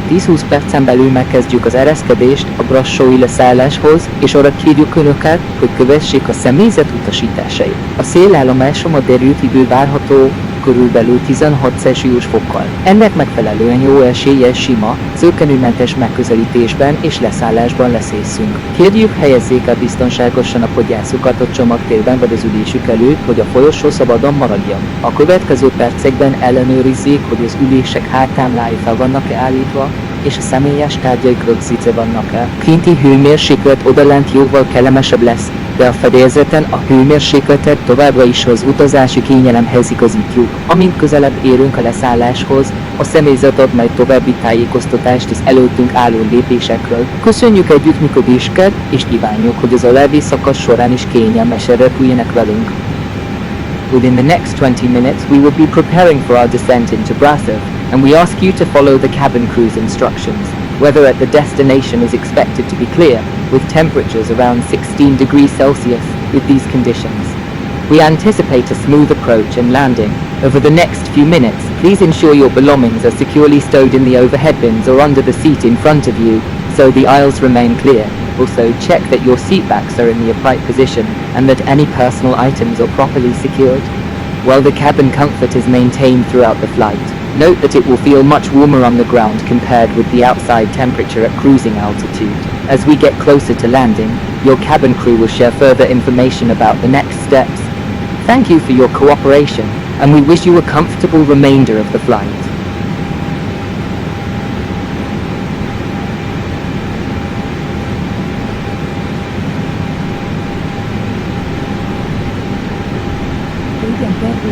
10-20 percen belül megkezdjük az ereszkedést a brassói leszálláshoz, és arra kérjük Önöket, hogy kövessék a személyzet utasításait. A szélállomásom a derült idő várható körülbelül 16 Celsius fokkal. Ennek megfelelően jó eséllyel sima, zökkenőmentes megközelítésben és leszállásban leszállunk. Kérjük, helyezzék el biztonságosan a podgyászukat a csomagtérben vagy az ülésük előtt, hogy a folyosó szabadon maradjon. A következő percekben ellenőrizzék, hogy az ülések háttámlái fel vannak-e állítva, és a személyes tárgyaik rögzítve vannak-e. Kinti hőmérséklet odalent jóval kellemesebb lesz, de a fedélzeten a hőmérsékletet továbbra is az utazási kényelemhez igazítjuk. Amint közelebb érünk a leszálláshoz, a személyzet ad majd további tájékoztatást az előttünk álló lépésekről. Köszönjük együttműködésüket, és kívánjuk, hogy az alábbi szakasz során is kényelmesen repüljenek velünk. Within the next 20 minutes, we will be preparing for our descent into Brassó, and we ask you to follow the cabin crew's instructions. Weather at the destination is expected to be clear, with temperatures around 16 degrees Celsius. With these conditions, we anticipate a smooth approach and landing. Over the next few minutes, please ensure your belongings are securely stowed in the overhead bins or under the seat in front of you, so the aisles remain clear. Also, check that your seat backs are in the upright position and that any personal items are properly secured. While the cabin comfort is maintained throughout the flight, note that it will feel much warmer on the ground compared with the outside temperature at cruising altitude. As we get closer to landing, your cabin crew will share further information about the next steps. Thank you for your cooperation, and we wish you a comfortable remainder of the flight.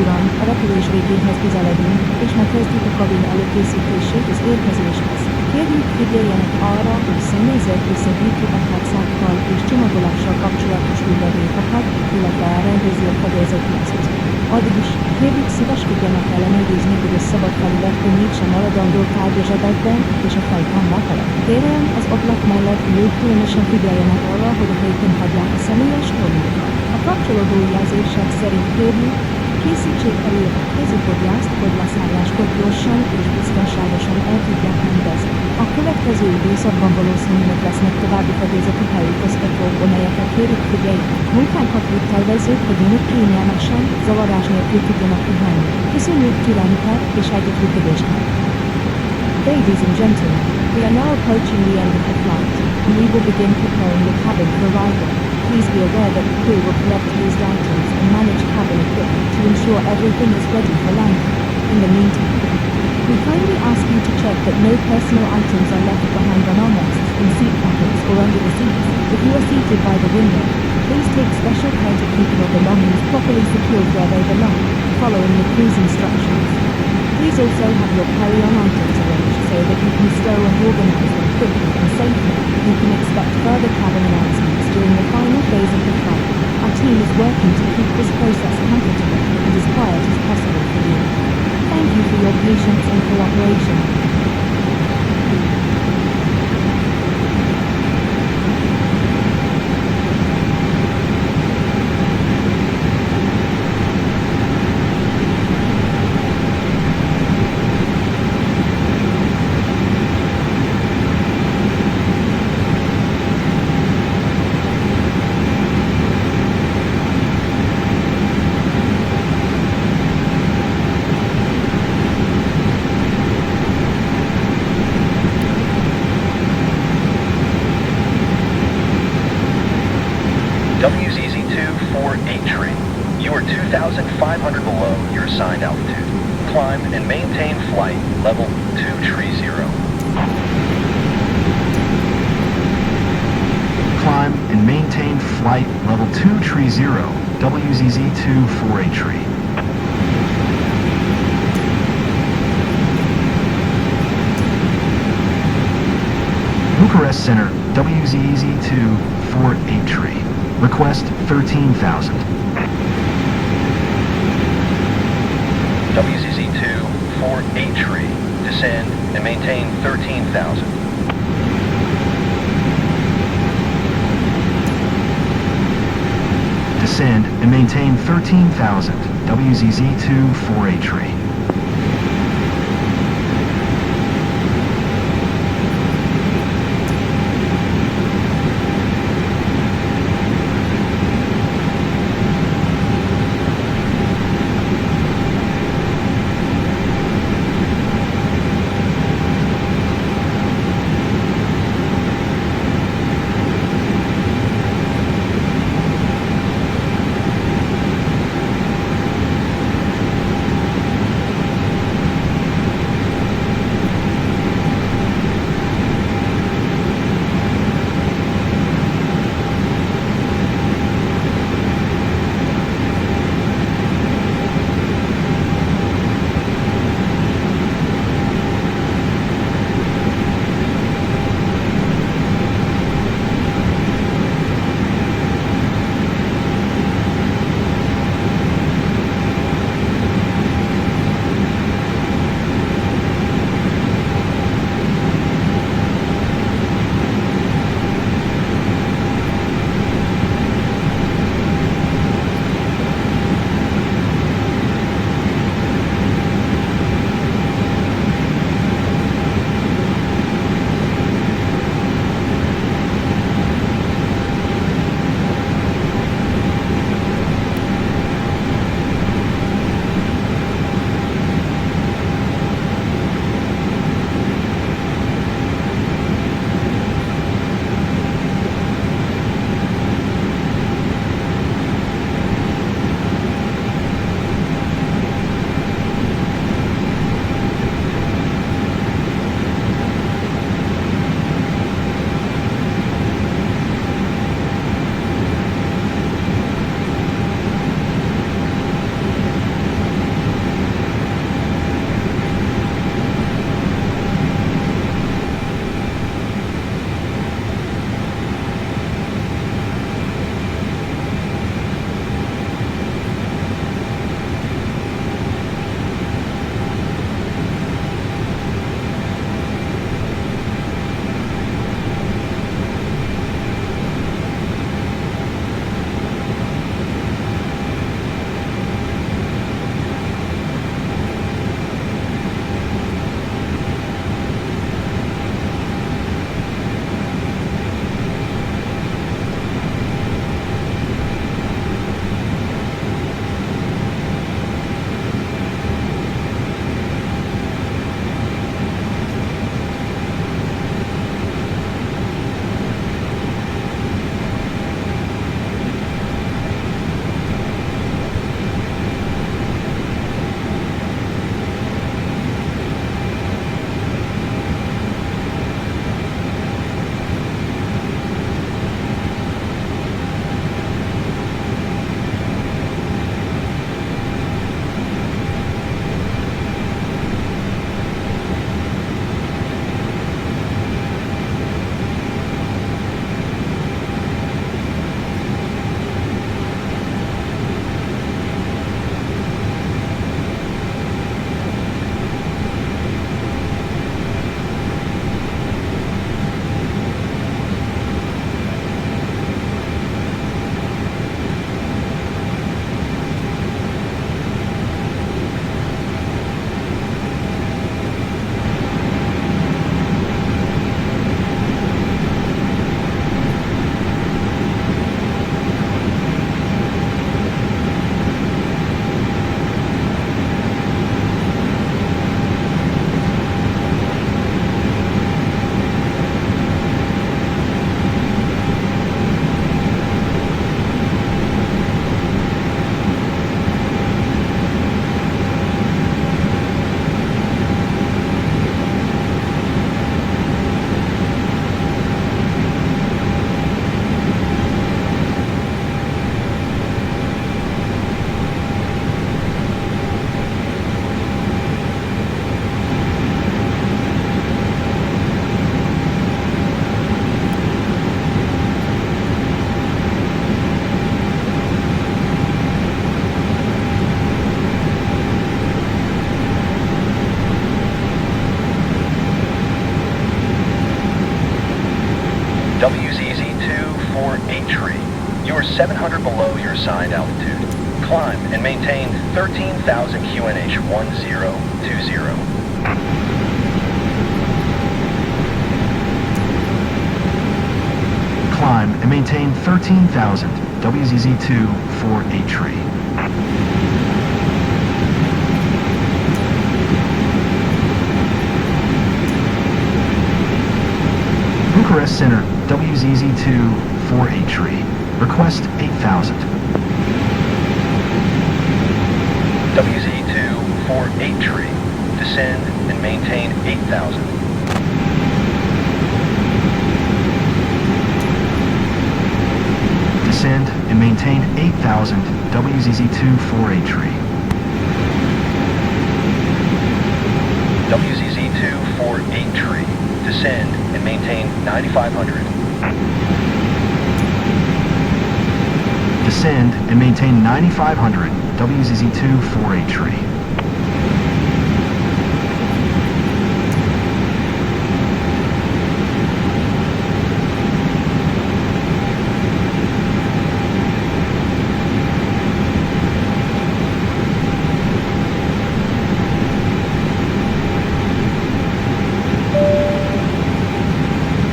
Uram, a repülés végéhez közeledünk, és megkezdjük a kabin előkészítését az érkezéshez. Kérjük, figyeljenek arra, hogy személyzet összegyűjti a tárcákkal és csomagolással kapcsolatos hulladékokat, illetve elrendezi a fedélzeti eszközöket. Addig is kérjük szíveskedjenek ellenőrizni, hogy a szabad felület mégsem maradandó tárgy a zsebekben és a fejtámlák alatt. Kérem, az ablak mellett ülők különösen figyeljenek arra, hogy a helyén hagyják a személyes tornyukat. A kapcsolódó jelzések szerint kérjük, készítsék elő a kézifogjást, hogy leszálláskor gyorsan és biztonságosan el tudják rendezni. A következő időszakban valószínűleg lesznek további fedélzeti helyütöztetők, amelyeket kérjük figyeljék. Munkánkat úgy tervezzük, hogy önök kényelmesen, zavarás nélkül tudjanak pihenni. Köszönjük türelmüket és együttműködésnek. Ladies and gentlemen, we are now approaching the end of the flight, and we will begin preparing the cabin for arrival. Please be aware that the crew will collect used items and manage cabin equipment to ensure everything is ready for landing. In the meantime, we kindly ask you to check that no personal items are left behind on armrests, in seat pockets or under the seats. If you are seated by the window, please take special care to keep your belongings properly secured where they belong, following the crew's instructions. Please also have your carry-on items arranged so that you can stow and organize them quickly and safely. You can expect further cabin announcements during the final phase of the flight. Our team is working to keep this process comfortable and as quiet as possible for you. Thank you for your patience and cooperation. WZZ-248 you are 2,500 below your assigned altitude. Climb and maintain flight level 230. Climb and maintain flight level 230, WZZ-248. Bucharest Center, WZZ-248. Request 13,000. WZZ-248 descend and maintain 13,000. Descend and maintain 13,000, WZZ-248. You are 700 below your assigned altitude. Climb and maintain 13,000 QNH 1020. Climb and maintain 13,000 WZZ2 for 8 tree. Bucharest Center, WZZ2 for 8 tree. Request 8,000. WZ2 for 8 tree. Descend and maintain 8,000. Descend and maintain 8,000 WZZ2 for 8 tree. WZZ2 for 8 tree. Descend and maintain 9,500. Descend and maintain 9,500 WZZ2 for 8 tree.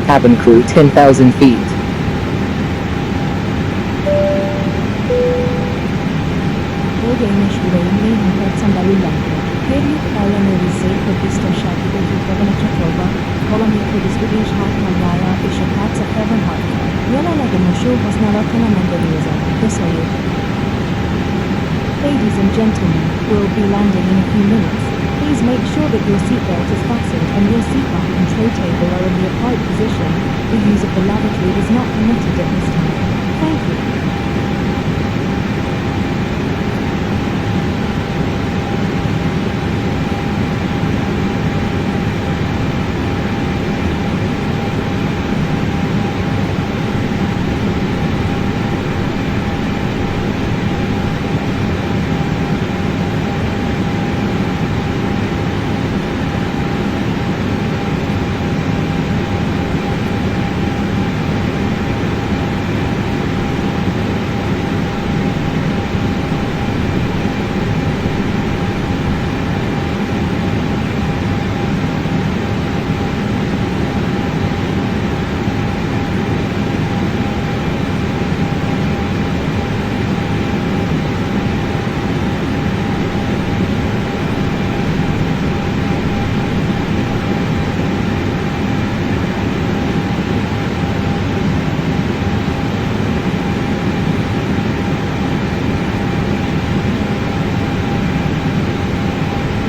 Cabin crew 10,000 feet. Danish uraim néhány percen belül lentről. Kérjük ellenőrizzék, hogy biztonsági útjukra van a csatolva, valamint, hogy az ülés hátkamrája és a tárca fel van hajtva. Jelenleg a mosó használata nem engedélyezett. Köszönjük! Ladies and gentlemen, we'll be landing in a few minutes. Please make sure that your seatbelt is fastened and your seatback and tray table are in the upright position. The use of the lavatory is not permitted at this time. Thank you.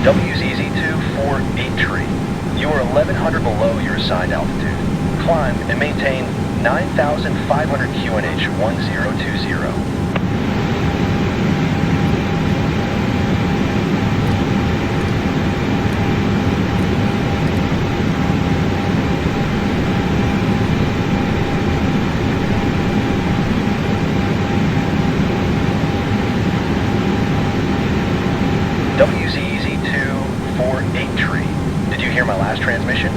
WZZ2 for 8 tree. You are 1,100 below your assigned altitude. Climb and maintain 9,500 QNH 1020. WZZ2 for 8 tree. Did you hear my last transmission?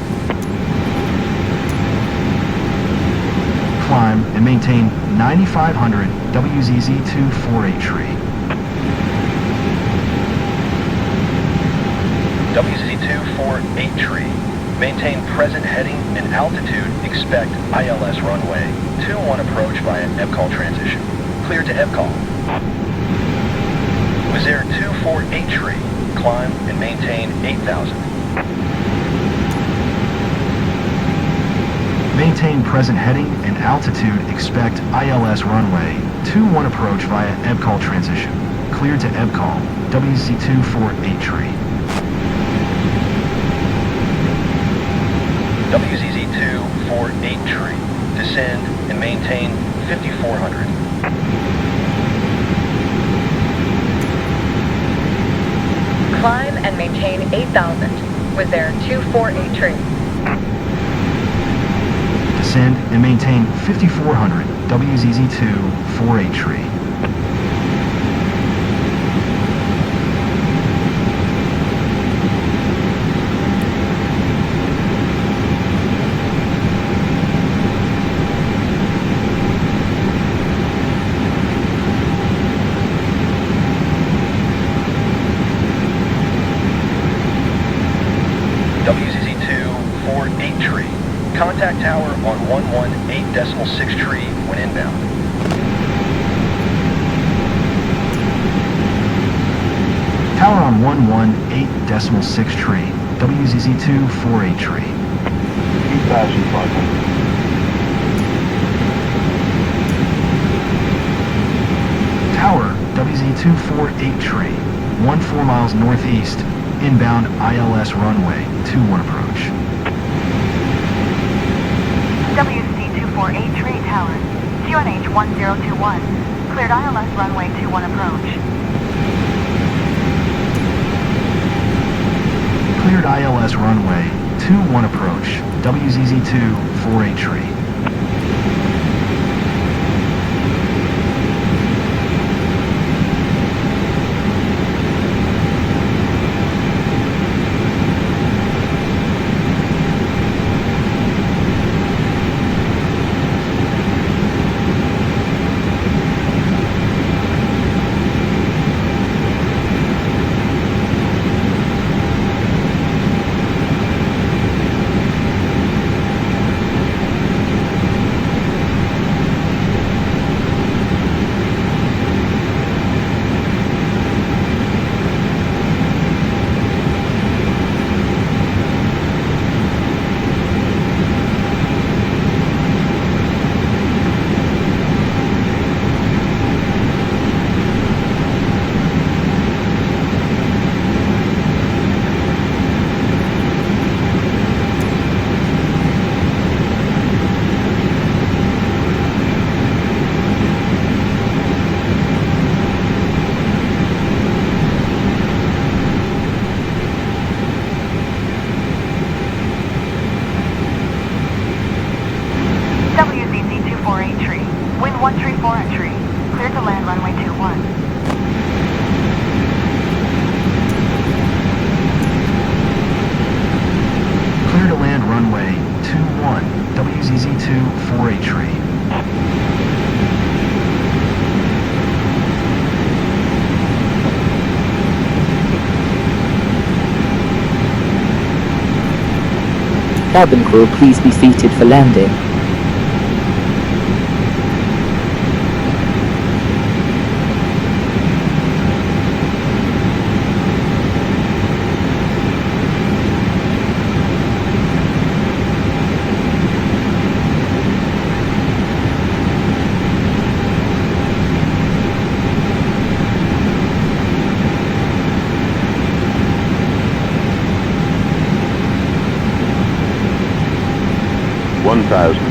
Climb and maintain 9,500 WZZ2 for 8 tree. WZZ2 for 8 tree. Maintain present heading and altitude. Expect ILS runway 21 approach via EVCOL transition. Clear to EVCOL. Was there 248 tree? Climb and maintain 8,000. Maintain present heading and altitude. Expect ILS runway 21 approach via EVCOL transition. Clear to EVCOL. WZ2 for 8 tree. WZZ2 for 8 tree. Descend and maintain 5,400. Climb and maintain 8,000. Was there 248 tree? Descend and maintain 5,400 WZZ2 for 8 tree. Contact tower on 118.6 tree when inbound. Tower on 118.6 tree. WZZ2 48 tree. 2,500. Tower WZ248 tree. 14 miles northeast. Inbound ILS runway 21 approach. WZ248 tree tower. QNH 1021. Cleared ILS runway 21 approach. Cleared ILS runway 21 approach. WZZ2 48 tree. WZZ248 tree. Wind 134 entry. Cleared to land runway 21. Clear to land runway 21. WZZ2 48 tree. Cabin crew, please be seated for landing. One thousand.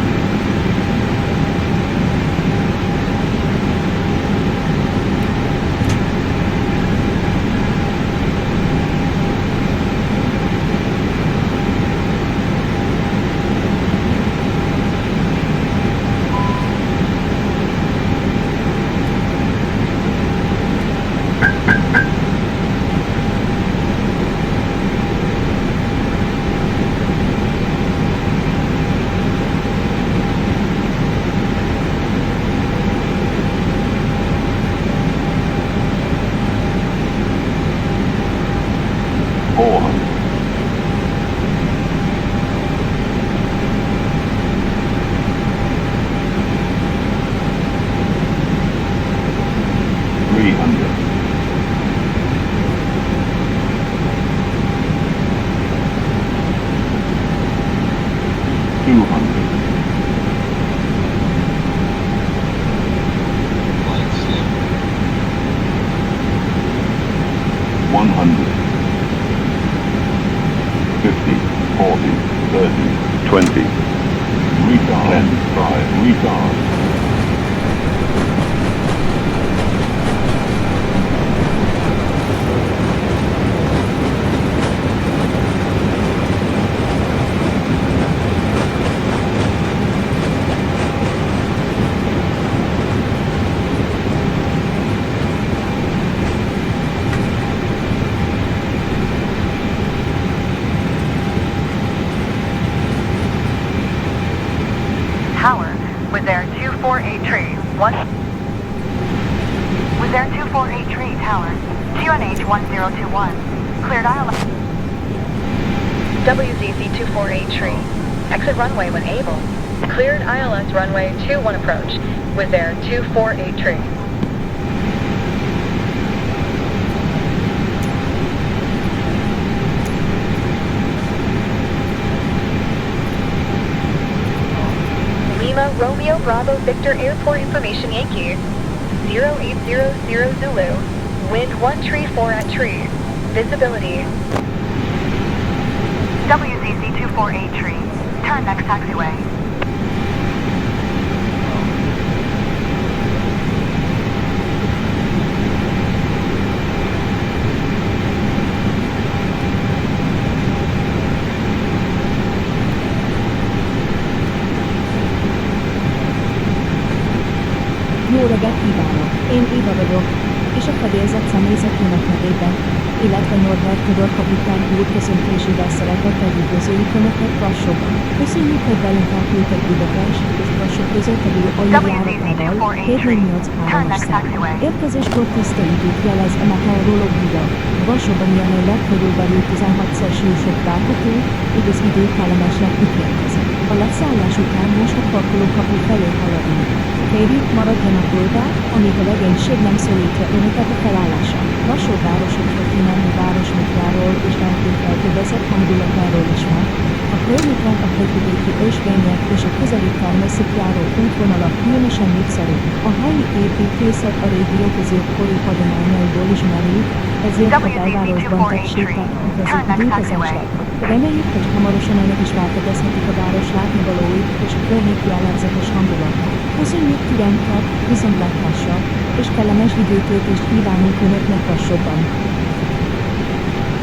Tower, was there 248 tree, one. Was there 248 tree, tower, QNH 1021, cleared ILS. WZZ248 tree. Exit runway when able. Cleared ILS runway 21 approach. With their 248 tree. Lima Romeo Bravo Victor Airport Information Yankee. 0800 Zulu. Wind 134 at tree. Visibility. WZC 248 tree. Turn next taxiway. Jó reggelt kívánok! Én Éva vagyok, és a fedélzet személyzetének nevében, illetve Norbert Tudor kapitány úr köszöntésével szeretettel üdvözöljük Önöket Brassóban. Köszönjük, hogy velünk elküldtek Budapest és Brassó között elő aluljáratával 783-as szám. Érkezéskor tiszta időt jelez a meteorológia. Brassóban jelenleg körülbelül 16 Celsiusok várható, így az idő kellemesnek ítélkezik. A leszállás után most a parkolókapu felé haladunk. Kérjük, maradjanak oldal, amíg a legénység nem szólítja Önöket a felállásra. Brassó városok történelmi városmúltjáról és elképzelhetővezett hangulatáról is van. A környéken a hegyvidéki ösvények és a közeli természet járó útvonalak különösen népszerű. A helyi építészet a régió középkori hagyományaiból is merül, ezért a belvárosban tett séták igazi időkezések. Reméljük, hogy hamarosan Önök is változhetik a város látnivalóit és a környéki jellegzetes hangulatát. Köszönjük türelmüket, viszontlátásra, és kellemes időtöltést kívánunk Önöknek Brassóban.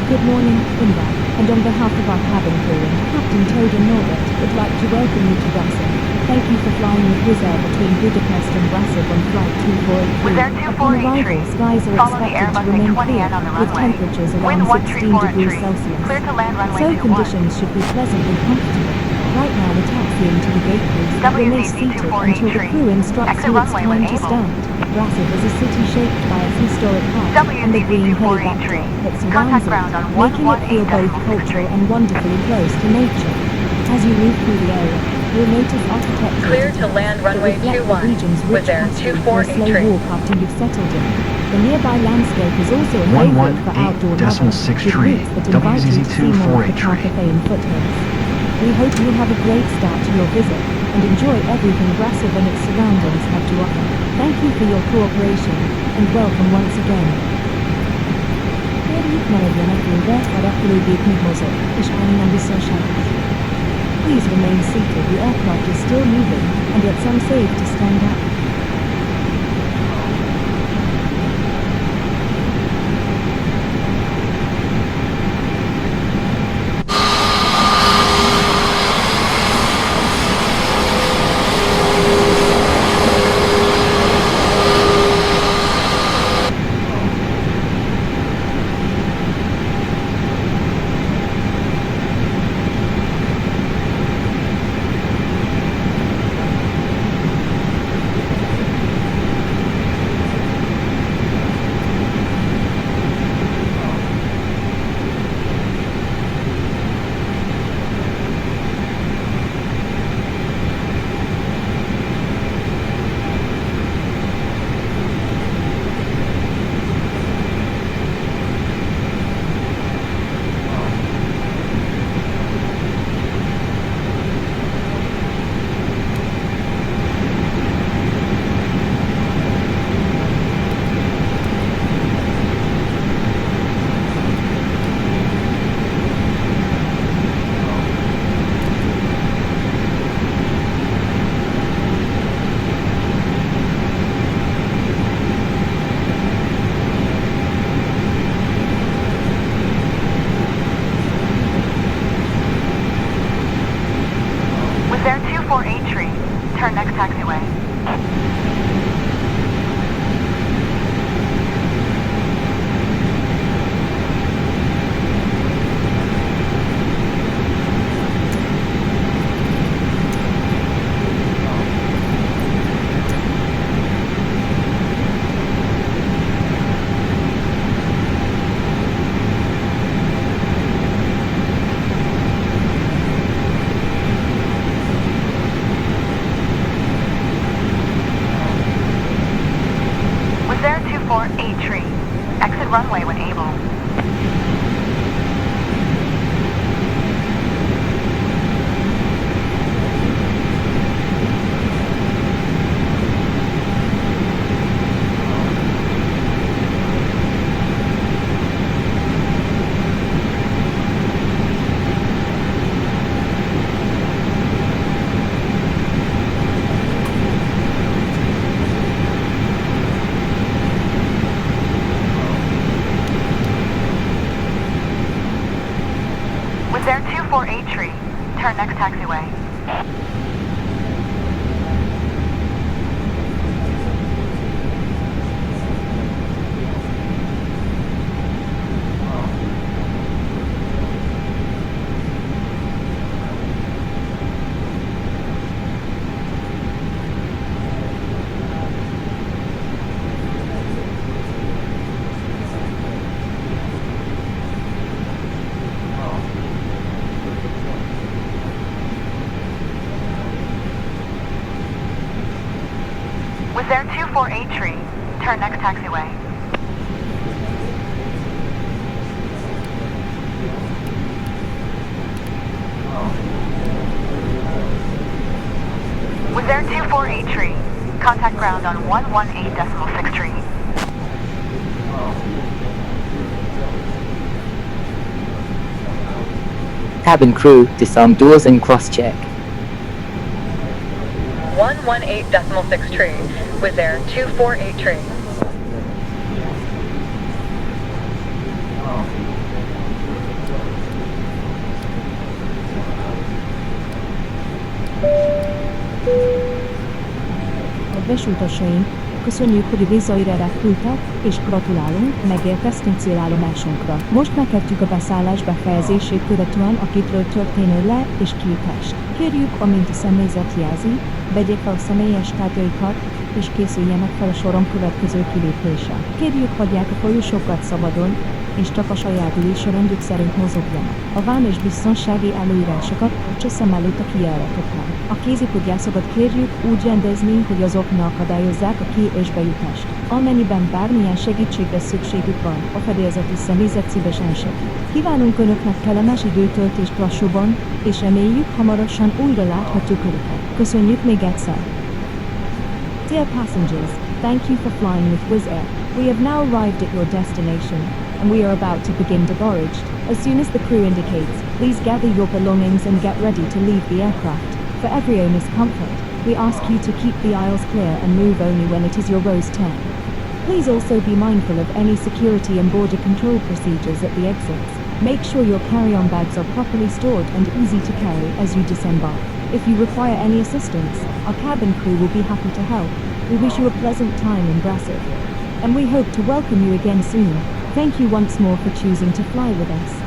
Good morning, Inval, and on behalf of our cabin crew, Captain Toad and Norbert would like to welcome you to Brassó. Thank you for flying with Wizz Air between Budapest and Brassó on flight 243. Wizz Air Upon 248 arrival, skies are follow the expected Airbus to remain A220 clear, on the with runway. temperatures Wind around 16 134 at degrees tree. Celsius. Clear to land runway So 21. conditions should be pleasantly comfortable. Right now we're taxiing to the gate post. Remain WZC seated 248 until the tree. crew instructs Exit you it's runway time when to able. stand. Brassó is a city shaped by its historic heart and the WZC green hilly 248 backdrop tree. that Contact surrounds ground on it, making it feel both 118.6 cultural tree. and wonderfully close to nature. As you move through the area, you'll notice architecture Clear to land runway 21 with their 248 slow tree. walk after you've settled in. The nearby landscape is also a favorite for outdoor lovers, 11.6 with tree, routes that invite you to see more of the 248 tree. Carpathian foothills. We hope you'll have a great start to your visit and enjoy everything Brassó and its surroundings have to offer. Thank you for your cooperation and welcome once again. Kérjük, maradjanak ülve, a repülőgép még mozog, és állni nem biztonságos. Please remain seated, the aircraft is still moving, and it's unsafe to stand up. 248 tree. Exit runway when able. With there 248 tree. Turn next taxiway. With there 248 tree. Turn next taxiway. With there 248 tree. Contact ground on 118.6 tree. Cabin crew, disarm doors and cross-check. 118.6 tree. With there 248 tree. Kedves utasaink, köszönjük, hogy a Vizaire repültek, és gratulálunk, megérkeztünk célállomásunkra. Most megkezdjük a beszállás befejezését követően a gépről történő le- és kiltást. Kérjük, amint a személyzet jelzi, vegyék fel a személyes tárgyaikat, és készüljenek fel a soron következő kilépésre. Kérjük, hagyják a folyosókat szabadon, és csak a saját ülésrendjük szerint mozogjanak. A vám és biztonsági előírásokat tartsa szem előtt a kijáratoknál. A kézifogászokat kérjük úgy rendezni, hogy azok ne akadályozzák a ki- és bejutást. Amennyiben bármilyen segítségre szükségük van, a fedélzeti személyzet szívesen segít. Kívánunk Önöknek kellemes időtöltést Brassóban, és reméljük, hamarosan újra láthatjuk Önöket. Köszönjük még egyszer! Dear passengers, thank you for flying with Wizz Air. We have now arrived at your destination, and we are about to begin debarrage. As soon as the crew indicates, please gather your belongings and get ready to leave the aircraft. For every owner's comfort, we ask you to keep the aisles clear and move only when it is your row's turn. Please also be mindful of any security and border control procedures at the exits. Make sure your carry-on bags are properly stored and easy to carry as you disembark. If you require any assistance, our cabin crew will be happy to help. We wish you a pleasant time in Brassó, and we hope to welcome you again soon. Thank you once more for choosing to fly with us.